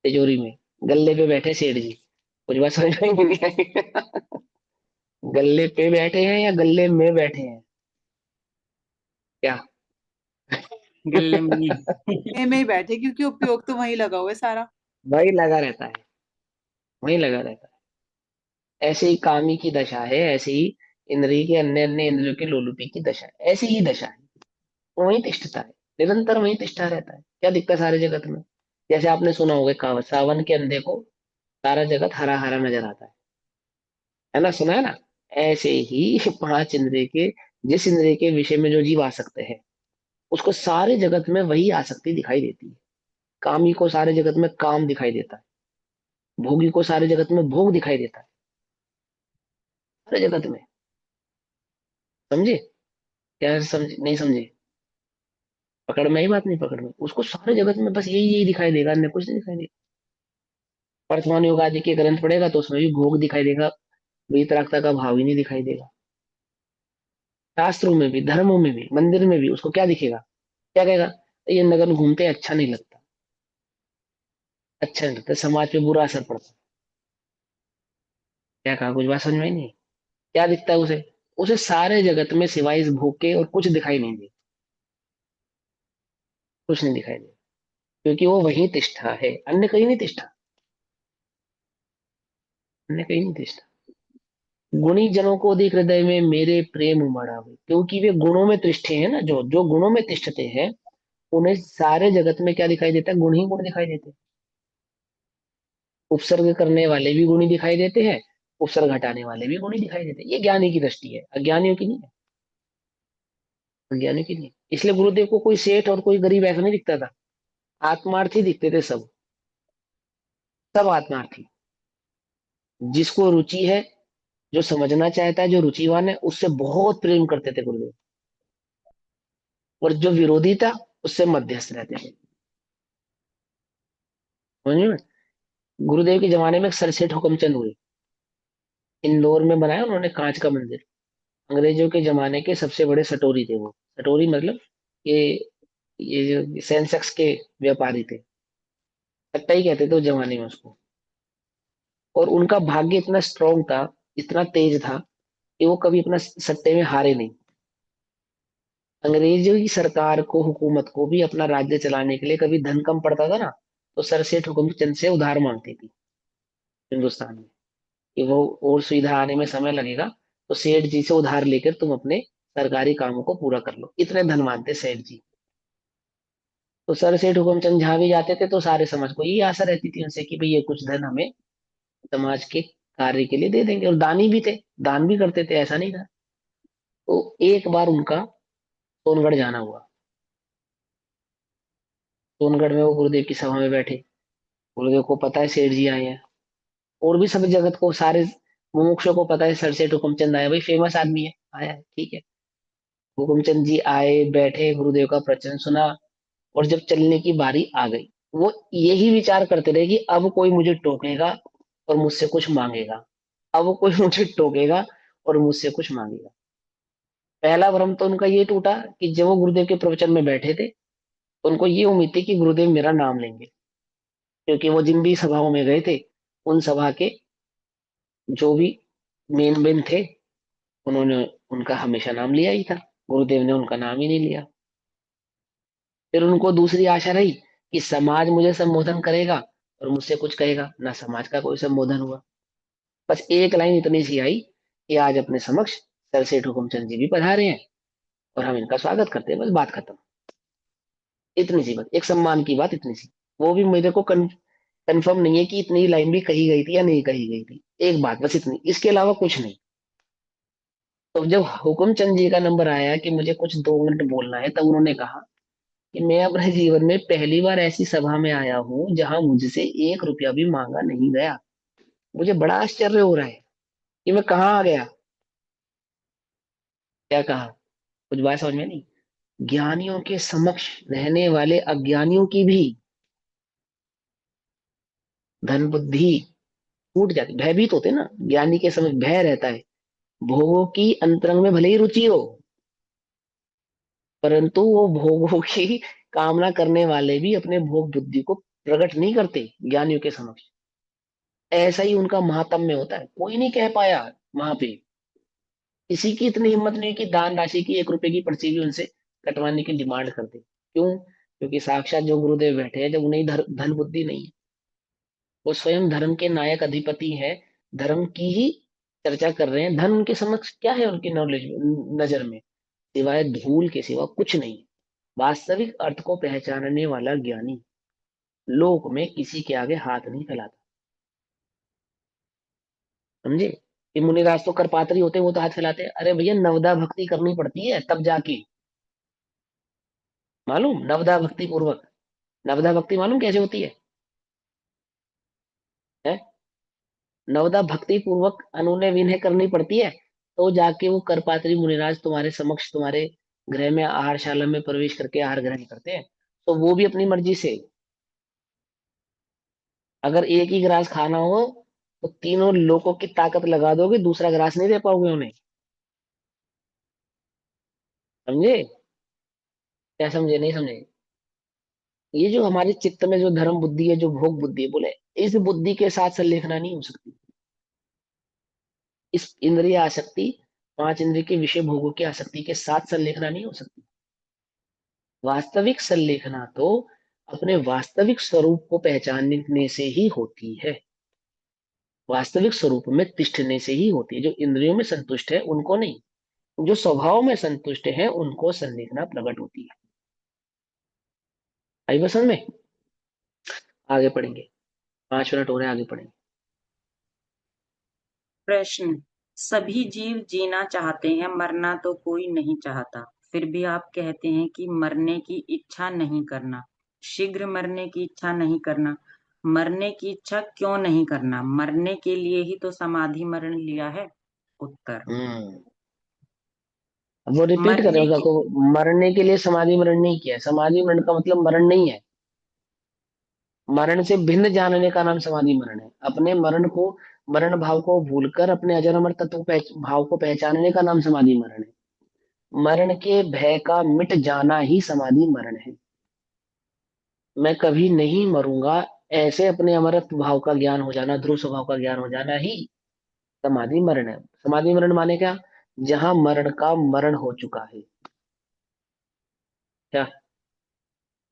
तिजोरी में। गल्ले पे बैठे सेठ जी। कुछ बात समझ में नहीं आई? गल्ले पे बैठे हैं या गल्ले में बैठे हैं? क्या? गले में। में ही बैठे, क्योंकि उपयोग तो वहीं लगा हुआ है सारा। वही लगा रहता है, वही लगा रहता है। ऐसे ही कामी की दशा है, ऐसे ही इंद्रिय के अन्य अन्य इंद्रियों के लोलुपी की दशा है, ऐसी ही दशा है। वो वहीं तिष्ठता है, निरंतर वहीं तिष्ठा रहता है। क्या दिखता है सारे जगत में? जैसे आपने सुना होगा कहावत, सावन के अंधे को सारा जगत हरा हरा नजर आता है ना? सुना है ना? ऐसे ही पांच इंद्रिय के, जिस इंद्रिय के विषय में जो जीव आ सकते हैं, उसको सारे जगत में वही आसक्ति दिखाई देती है। कामी को सारे जगत में काम दिखाई देता है, भोगी को सारे जगत में भोग दिखाई देता है। सारे जगत में। समझे? क्या समझ नहीं समझे? पकड़ में आई बात? नहीं पकड़ में? उसको सारे जगत में बस यही यही दिखाई देगा, अन्य कुछ नहीं दिखाई देगा। वर्तमान योग आदि के ग्रंथ पढ़ेगा तो उसमें भी भोग दिखाई देगा, वीतरागता का भाव ही नहीं दिखाई देगा। शास्त्रों में भी, धर्मों में भी, मंदिर में भी उसको क्या दिखेगा? क्या कहेगा? ये नगन घूमते हैं, अच्छा नहीं लगता, अच्छा नहीं लगता, समाज पे बुरा असर पड़ता है। क्या कहा? कुछ बात समझ में आई नहीं? क्या दिखता है उसे? उसे सारे जगत में सिवाय इस भोग के और कुछ दिखाई नहीं दे, कुछ नहीं दिखाई दे, क्योंकि वो वही तिष्ठा है, अन्य कहीं नहीं तिष्ठा, अन्य कहीं नहीं तिष्ठा। गुणी जनों को देख हृदय में मेरे प्रेम उमड़ा हुए, क्योंकि वे गुणों में तिष्ठे हैं ना, जो जो गुणों में तिष्ठते हैं, उन्हें सारे जगत में क्या दिखाई देता है? गुण ही गुण दिखाई देते हैं। उपसर्ग करने वाले भी गुणी दिखाई देते हैं, उपसर्ग हटाने वाले भी गुणी दिखाई देते हैं। ये ज्ञानी की दृष्टि है, अज्ञानियों की नहीं है। अज्ञानियों की नहीं है। इसलिए गुरुदेव को कोई सेठ और कोई गरीब ऐसा नहीं दिखता था, आत्मार्थी दिखते थे सब। सब आत्मार्थी। जिसको रुचि है, जो समझना चाहता है, जो रुचिवान है, उससे बहुत प्रेम करते थे गुरुदेव। और जो विरोधी था उससे मध्यस्थ रहते थे। समझ में? गुरुदेव के जमाने में एक सरसेठ हुकमचंद हुए, इंदौर में बनाया उन्होंने कांच का मंदिर। अंग्रेजों के जमाने के सबसे बड़े सटोरी थे वो। सटोरी मतलब ये ये जो सेंसेक्स के व्यापारी थे, सट्टा ही कहते थे उस जमाने में उसको। और उनका भाग्य इतना स्ट्रांग था, इतना तेज था, कि वो कभी अपना सट्टे में हारे नहीं। अंग्रेजों की सरकार को, हुकूमत को भी अपना राज्य चलाने के लिए कभी धन कम पड़ता था ना, तो सरसेठ हुकमचंद से उधार मांगती थी हिंदुस्तान में, कि वो और सुविधा आने में समय लगेगा, तो सेठ जी से उधार लेकर तुम अपने सरकारी कामों को पूरा कर लो। इतने धनवान थे सेठ जी। तो सर सेठ हुकमचंद जहां भी जाते थे तो सारे समाज को यही आशा रहती थी उनसे कि भाई ये कुछ धन हमें समाज के कार्य के लिए दे देंगे। और दानी भी थे, दान भी करते थे, ऐसा नहीं था। तो एक बार उनका सोनगढ़ जाना हुआ। सोनगढ़ में वो गुरुदेव की सभा में बैठे। गुरुदेव को पता है सेठ जी आए हैं, और भी सब जगत को, सारे मुमुक्षुओं को पता है सर सेठ हुकुमचंद आया, भाई फेमस आदमी है, आया है, ठीक है। हुकुमचंद जी आए, बैठे, गुरुदेव का प्रवचन सुना, और जब चलने की बारी आ गई, वो यही विचार करते रहे कि अब कोई मुझे टोकेगा और मुझसे कुछ मांगेगा, अब कोई मुझे टोकेगा और मुझसे कुछ मांगेगा। पहला भ्रम तो उनका ये टूटा कि जब वो गुरुदेव के प्रवचन में बैठे थे, तो उनको ये उम्मीद थी कि गुरुदेव मेरा नाम लेंगे, क्योंकि वो जिन भी सभाओं में गए थे, उन सभा के जो भी मेन मेन थे, उन्होंने उनका हमेशा नाम लिया ही था। गुरुदेव ने उनका नाम ही नहीं लिया। फिर उनको दूसरी आशा रही कि समाज मुझे संबोधन करेगा और मुझसे कुछ कहेगा, ना समाज का कोई संबोधन हुआ। बस एक लाइन इतनी सी आई कि आज अपने समक्ष सर सेठ हुकुमचंद जी भी पधारे हैं और हम इनका स्वागत करते हैं, बस बात खत्म। इतनी सी बात, एक सम्मान की बात, इतनी सी। वो भी मेरे को कंफर्म नहीं है कि इतनी लाइन भी कही गई थी या नहीं कही गई थी, एक बात बस इतनी, इसके अलावा कुछ नहीं। तो जब हुकुमचंद जी का नंबर आया कि मुझे कुछ 2 मिनट बोलना है, तब उन्होंने कहा कि मैं अपने जीवन में पहली बार ऐसी सभा में आया हूं जहां मुझसे 1 रुपया भी मांगा नहीं गया। मुझे बड़ा आश्चर्य हो रहा है कि मैं कहाँ आ गया। क्या कहा? कुछ बात समझ में नहीं। ज्ञानियों के समक्ष रहने वाले अज्ञानियों की भी धन बुद्धि टूट जाती, भयभीत होते ना, ज्ञानी के समक्ष भय रहता है। भोगों की अंतरंग में भले ही रुचि हो, परंतु वो भोगों की कामना करने वाले भी अपने भोग बुद्धि को प्रकट नहीं करते ज्ञानियों के समक्ष। ऐसा ही उनका महात्म्य होता है, कोई नहीं कह पाया वहां पे। किसी की इतनी हिम्मत नहीं कि दान राशि की 1 रुपए की पर्ची भी उनसे कटवाने की डिमांड करते। क्यों? क्योंकि साक्षात जो गुरुदेव बैठे हैं, जब उन्हें धन बुद्धि नहीं है, वो स्वयं धर्म के नायक अधिपति हैं, धर्म की ही चर्चा कर रहे हैं, धन उनके समक्ष क्या है, उनकी नॉलेज नजर में सिवाय धूल के सिवा कुछ नहीं। वास्तविक अर्थ को पहचानने वाला ज्ञानी लोक में किसी के आगे हाथ नहीं फैलाता। समझे? कि मुनिराज तो करपात्री होते हैं, वो तो हाथ फैलाते हैं। अरे भैया, नवदा भक्ति करनी पड़ती है तब जाके मालूम, नवदा भक्ति पूर्वक। नवदा भक्ति मालूम कैसे होती है? नवदा भक्ति पूर्वक अनुनय विनय करनी पड़ती है, तो जाके वो करपात्री मुनिराज तुम्हारे समक्ष, तुम्हारे गृह में, आहारशाला में प्रवेश करके आहार ग्रहण करते हैं। तो वो भी अपनी मर्जी से, अगर एक ही गिलास खाना हो तो तीनों लोगों की ताकत लगा दोगे, दूसरा गिलास नहीं दे पाओगे उन्हें। समझे? क्या समझे? नहीं समझे? ये जो हमारे चित्त में जो धर्म बुद्धि है, जो भोग बुद्धि है, बोले इस बुद्धि के साथ संलेखना नहीं हो सकती। इस इंद्रिय आसक्ति, 5 इंद्रिय के विषय भोगों की आसक्ति के साथ संलेखना नहीं हो सकती। वास्तविक संलेखना तो अपने वास्तविक स्वरूप को पहचानने से ही होती है, वास्तविक स्वरूप में तिष्ठने से ही होती है। जो इंद्रियों में संतुष्ट है उनको नहीं, जो स्वभाव में संतुष्ट है उनको संलेखना प्रकट होती है। आई बस में, आगे पढ़ेंगे, 5 मिनट हो रहे हैं, आगे पढ़ेंगे। प्रश्न। सभी जीव जीना चाहते हैं, मरना तो कोई नहीं चाहता, फिर भी आप कहते हैं कि मरने की इच्छा नहीं करना, शीघ्र मरने की इच्छा नहीं करना। मरने की इच्छा क्यों नहीं करना? मरने के लिए ही तो समाधि मरण लिया है। उत्तर। हम्म। अब वो रिपीट कर रहे मरने हो की को, मरने के लिए समाधि मरण नहीं किया है। समाधि मरण का मतलब मरण नहीं है, मरण से भिन्न जानने का नाम समाधि मरण है। अपने मरण को, मरण भाव को भूलकर अपने अजर अमर तत्व भाव को पहचानने का नाम समाधि मरण है। मरण के भय का मिट जाना ही समाधि मरण है। मैं कभी नहीं मरूंगा, ऐसे अपने अमरत्व भाव का ज्ञान हो जाना, ध्रुव स्वभाव का ज्ञान हो जाना ही समाधि मरण है। समाधि मरण माने क्या? जहां मरण का मरण हो चुका है। क्या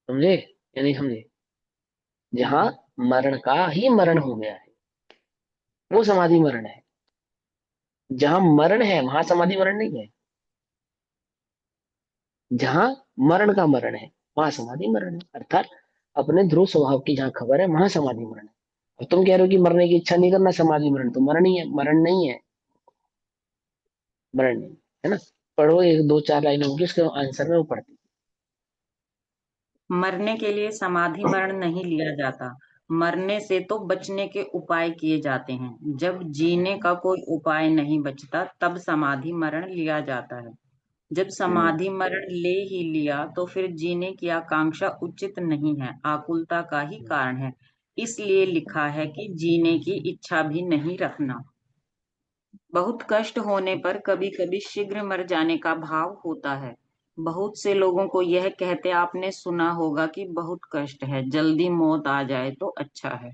समझे या नहीं समझे? जहां मरण का ही मरण हो गया है, वो समाधि मरण है। जहां मरण है वहां समाधि मरण नहीं है। जहां मरण का मरण है वहां समाधि मरण है, अर्थात अपने ध्रुव स्वभाव की जहां खबर है वहां समाधि मरण है। और तुम कह रहे हो कि मरने की इच्छा नहीं करना समाधि मरण, तो मरण ही है, मरण नहीं है, मरण नहीं है ना। पढ़ो, एक दो चार लाइन होगी उसके आंसर में वो पढ़ती। मरने के लिए समाधि मरण नहीं लिया जाता, मरने से तो बचने के उपाय किए जाते हैं। जब जीने का कोई उपाय नहीं बचता तब समाधि मरण लिया जाता है। जब समाधि मरण ले ही लिया तो फिर जीने की आकांक्षा उचित नहीं है, आकुलता का ही कारण है। इसलिए लिखा है कि जीने की इच्छा भी नहीं रखना। बहुत कष्ट होने पर कभी कभी शीघ्र मर जाने का भाव होता है। बहुत से लोगों को यह कहते आपने सुना होगा कि बहुत कष्ट है, जल्दी मौत आ जाए तो अच्छा है।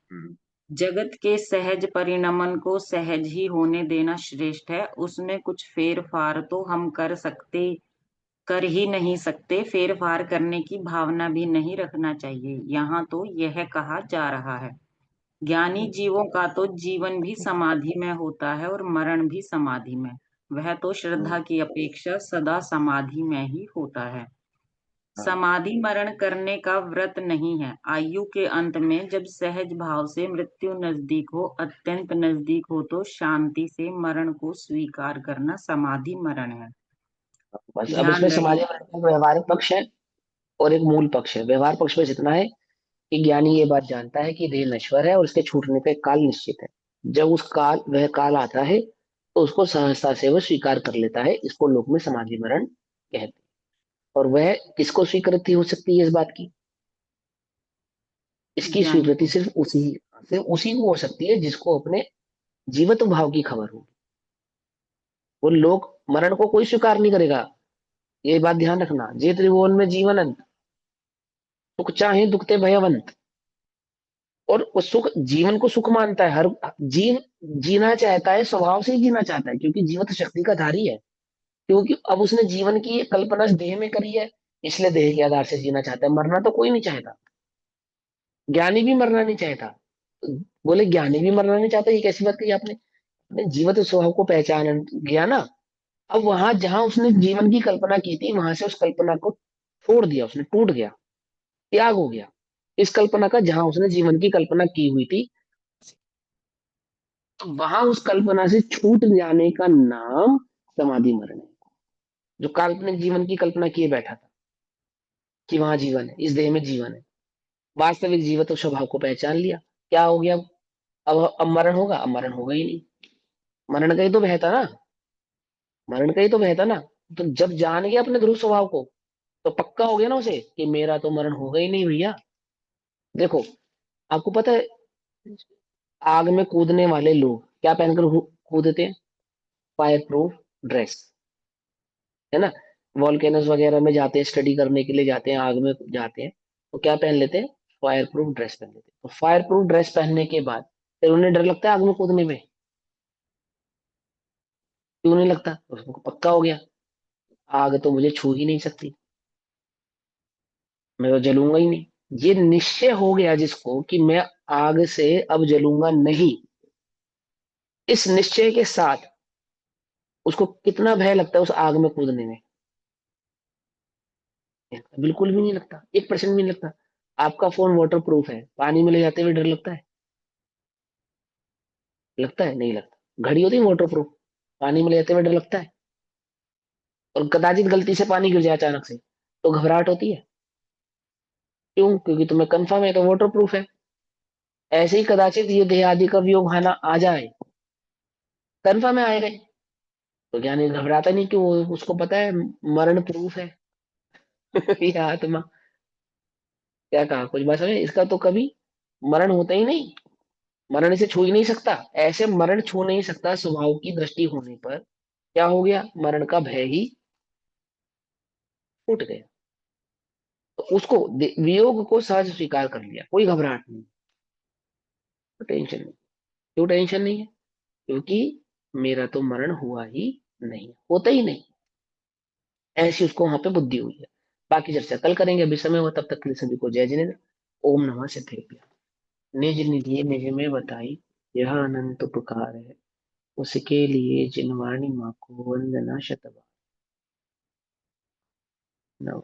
जगत के सहज परिणमन को सहज ही होने देना श्रेष्ठ है। उसमें कुछ फेर फार तो हम कर ही नहीं सकते, फेर फार करने की भावना भी नहीं रखना चाहिए। यहाँ तो यह कहा जा रहा है, ज्ञानी जीवों का तो जीवन भी समाधि में होता है और मरण भी समाधि में। वह तो श्रद्धा की अपेक्षा सदा समाधि में ही होता है। समाधि मरण करने का व्रत नहीं है। आयु के अंत में जब सहज भाव से मृत्यु नजदीक हो, अत्यंत नजदीक हो, तो शांति से मरण को स्वीकार करना समाधि मरण है। बस अब इसमें ध्यान रहे। समाधि मरण का एक व्यवहारिक पक्ष है और एक मूल पक्ष है। व्यवहार पक्ष में जितना है कि ज्ञानी ये बात जानता है कि देह नश्वर है और उसके छूटने पे काल निश्चित है। जब उस काल वह काल आता है तो उसको सहजता से वह स्वीकार कर लेता है। इसको लोक में समाधि मरण कहते हैं। और वह किसको स्वीकृति हो सकती है इस बात की? इसकी ज्ञानी स्वीकृति को। सिर्फ उसी को हो सकती है जिसको अपने जीवित भाव की खबर हो। वो लोग मरण को कोई स्वीकार नहीं करेगा। ये बात ध्यान रखना। जे त्रिभुवन में जीवन अंत, सुख चाहे दुखते भयवंत। और वो सुख, जीवन को सुख मानता है। हर जीव जीना चाहता है, स्वभाव से ही जीना चाहता है, क्योंकि जीवत शक्ति का धारी है। क्योंकि अब उसने जीवन की कल्पना देह में करी है, इसलिए देह के आधार से जीना चाहता है। मरना तो कोई नहीं चाहता। ज्ञानी भी मरना नहीं चाहता। बोले ज्ञानी भी मरना नहीं चाहता, ये कैसी बात कही आपने? अपने जीवत स्वभाव को पहचान गया ना। अब वहां जहां उसने जीवन की कल्पना की थी, वहां से उस कल्पना को छोड़ दिया, उसने टूट गया, त्याग हो गया इस कल्पना का। जहां उसने जीवन की कल्पना की हुई थी, तो वहां उस कल्पना से छूट जाने का नाम समाधि मरण है। जो काल्पनिक जीवन की कल्पना किए बैठा था कि वहां जीवन है, इस देह में जीवन है, वास्तविक जीवन तो स्वभाव को पहचान लिया, क्या हो गया? अब मरण होगा? अब मरण होगा ही नहीं। मरण का ही तो भय था ना। मरण का ही तो भय था ना। तो जब जान गया अपने ध्रुव स्वभाव को, तो पक्का हो गया ना उसे कि मेरा तो मरण होगा ही नहीं भैया। देखो, आपको पता है, आग में कूदने वाले लोग क्या पहनकर कूदते हैं? फायर प्रूफ ड्रेस, है ना। वॉल्केनोस वगैरह में जाते हैं, स्टडी करने के लिए जाते हैं, आग में जाते हैं, तो क्या पहन लेते हैं? फायर प्रूफ ड्रेस पहन लेते हैं। तो फायर प्रूफ ड्रेस पहनने के बाद फिर उन्हें डर लगता है आग में कूदने में? क्यों नहीं लगता? उसको पक्का हो गया, आग तो मुझे छू ही नहीं सकती, मैं तो जलूंगा ही नहीं। ये निश्चय हो गया जिसको कि मैं आग से अब जलूंगा नहीं, इस निश्चय के साथ उसको कितना भय लगता है उस आग में कूदने में? बिल्कुल भी नहीं लगता, 1% भी नहीं लगता। आपका फोन वाटर प्रूफ है, पानी में ले जाते हुए डर लगता है? लगता है? नहीं लगता। घड़ी होती है वाटर प्रूफ, पानी में ले जाते हुए डर लगता है? और कदाचित गलती से पानी गिर जाए अचानक से, तो घबराहट होती है। क्यों? क्योंकि तुम्हें कंफर्म है तो वाटर प्रूफ है। ऐसे ही कदाचित ये देह आदि का वियोग हाना आ जाए, कंफर्म है आएगा ही। तो ज्ञानी घबराता नहीं, क्यों? उसको पता है मरण प्रूफ है। ये आत्मा, क्या कहा? कुछ बात समझे? इसका तो कभी मरण होता ही नहीं, मरण इसे छू ही नहीं सकता। ऐसे मरण छू नहीं सकता स्वभाव की दृष्टि होने पर क्या हो गया? मरण का भय ही उठ गया। तो उसको वियोग को सहज स्वीकार कर लिया, कोई घबराहट नहीं, तो टेंशन नहीं। क्यों टेंशन नहीं है? क्योंकि मेरा तो मरण हुआ ही नहीं, होता ही नहीं। ऐसी उसको वहां पे बुद्धि हुई है। बाकी चर्चा कल करेंगे, अभी समय हुआ, तब तक के लिए सभी को जय जिनेन्द्र। ओम नमः सिद्धेभ्य। निज निधि निज में बताई, यह अनंत उपकार है, उसके लिए जिनवाणी माँ को वंदना शतबार। नमः।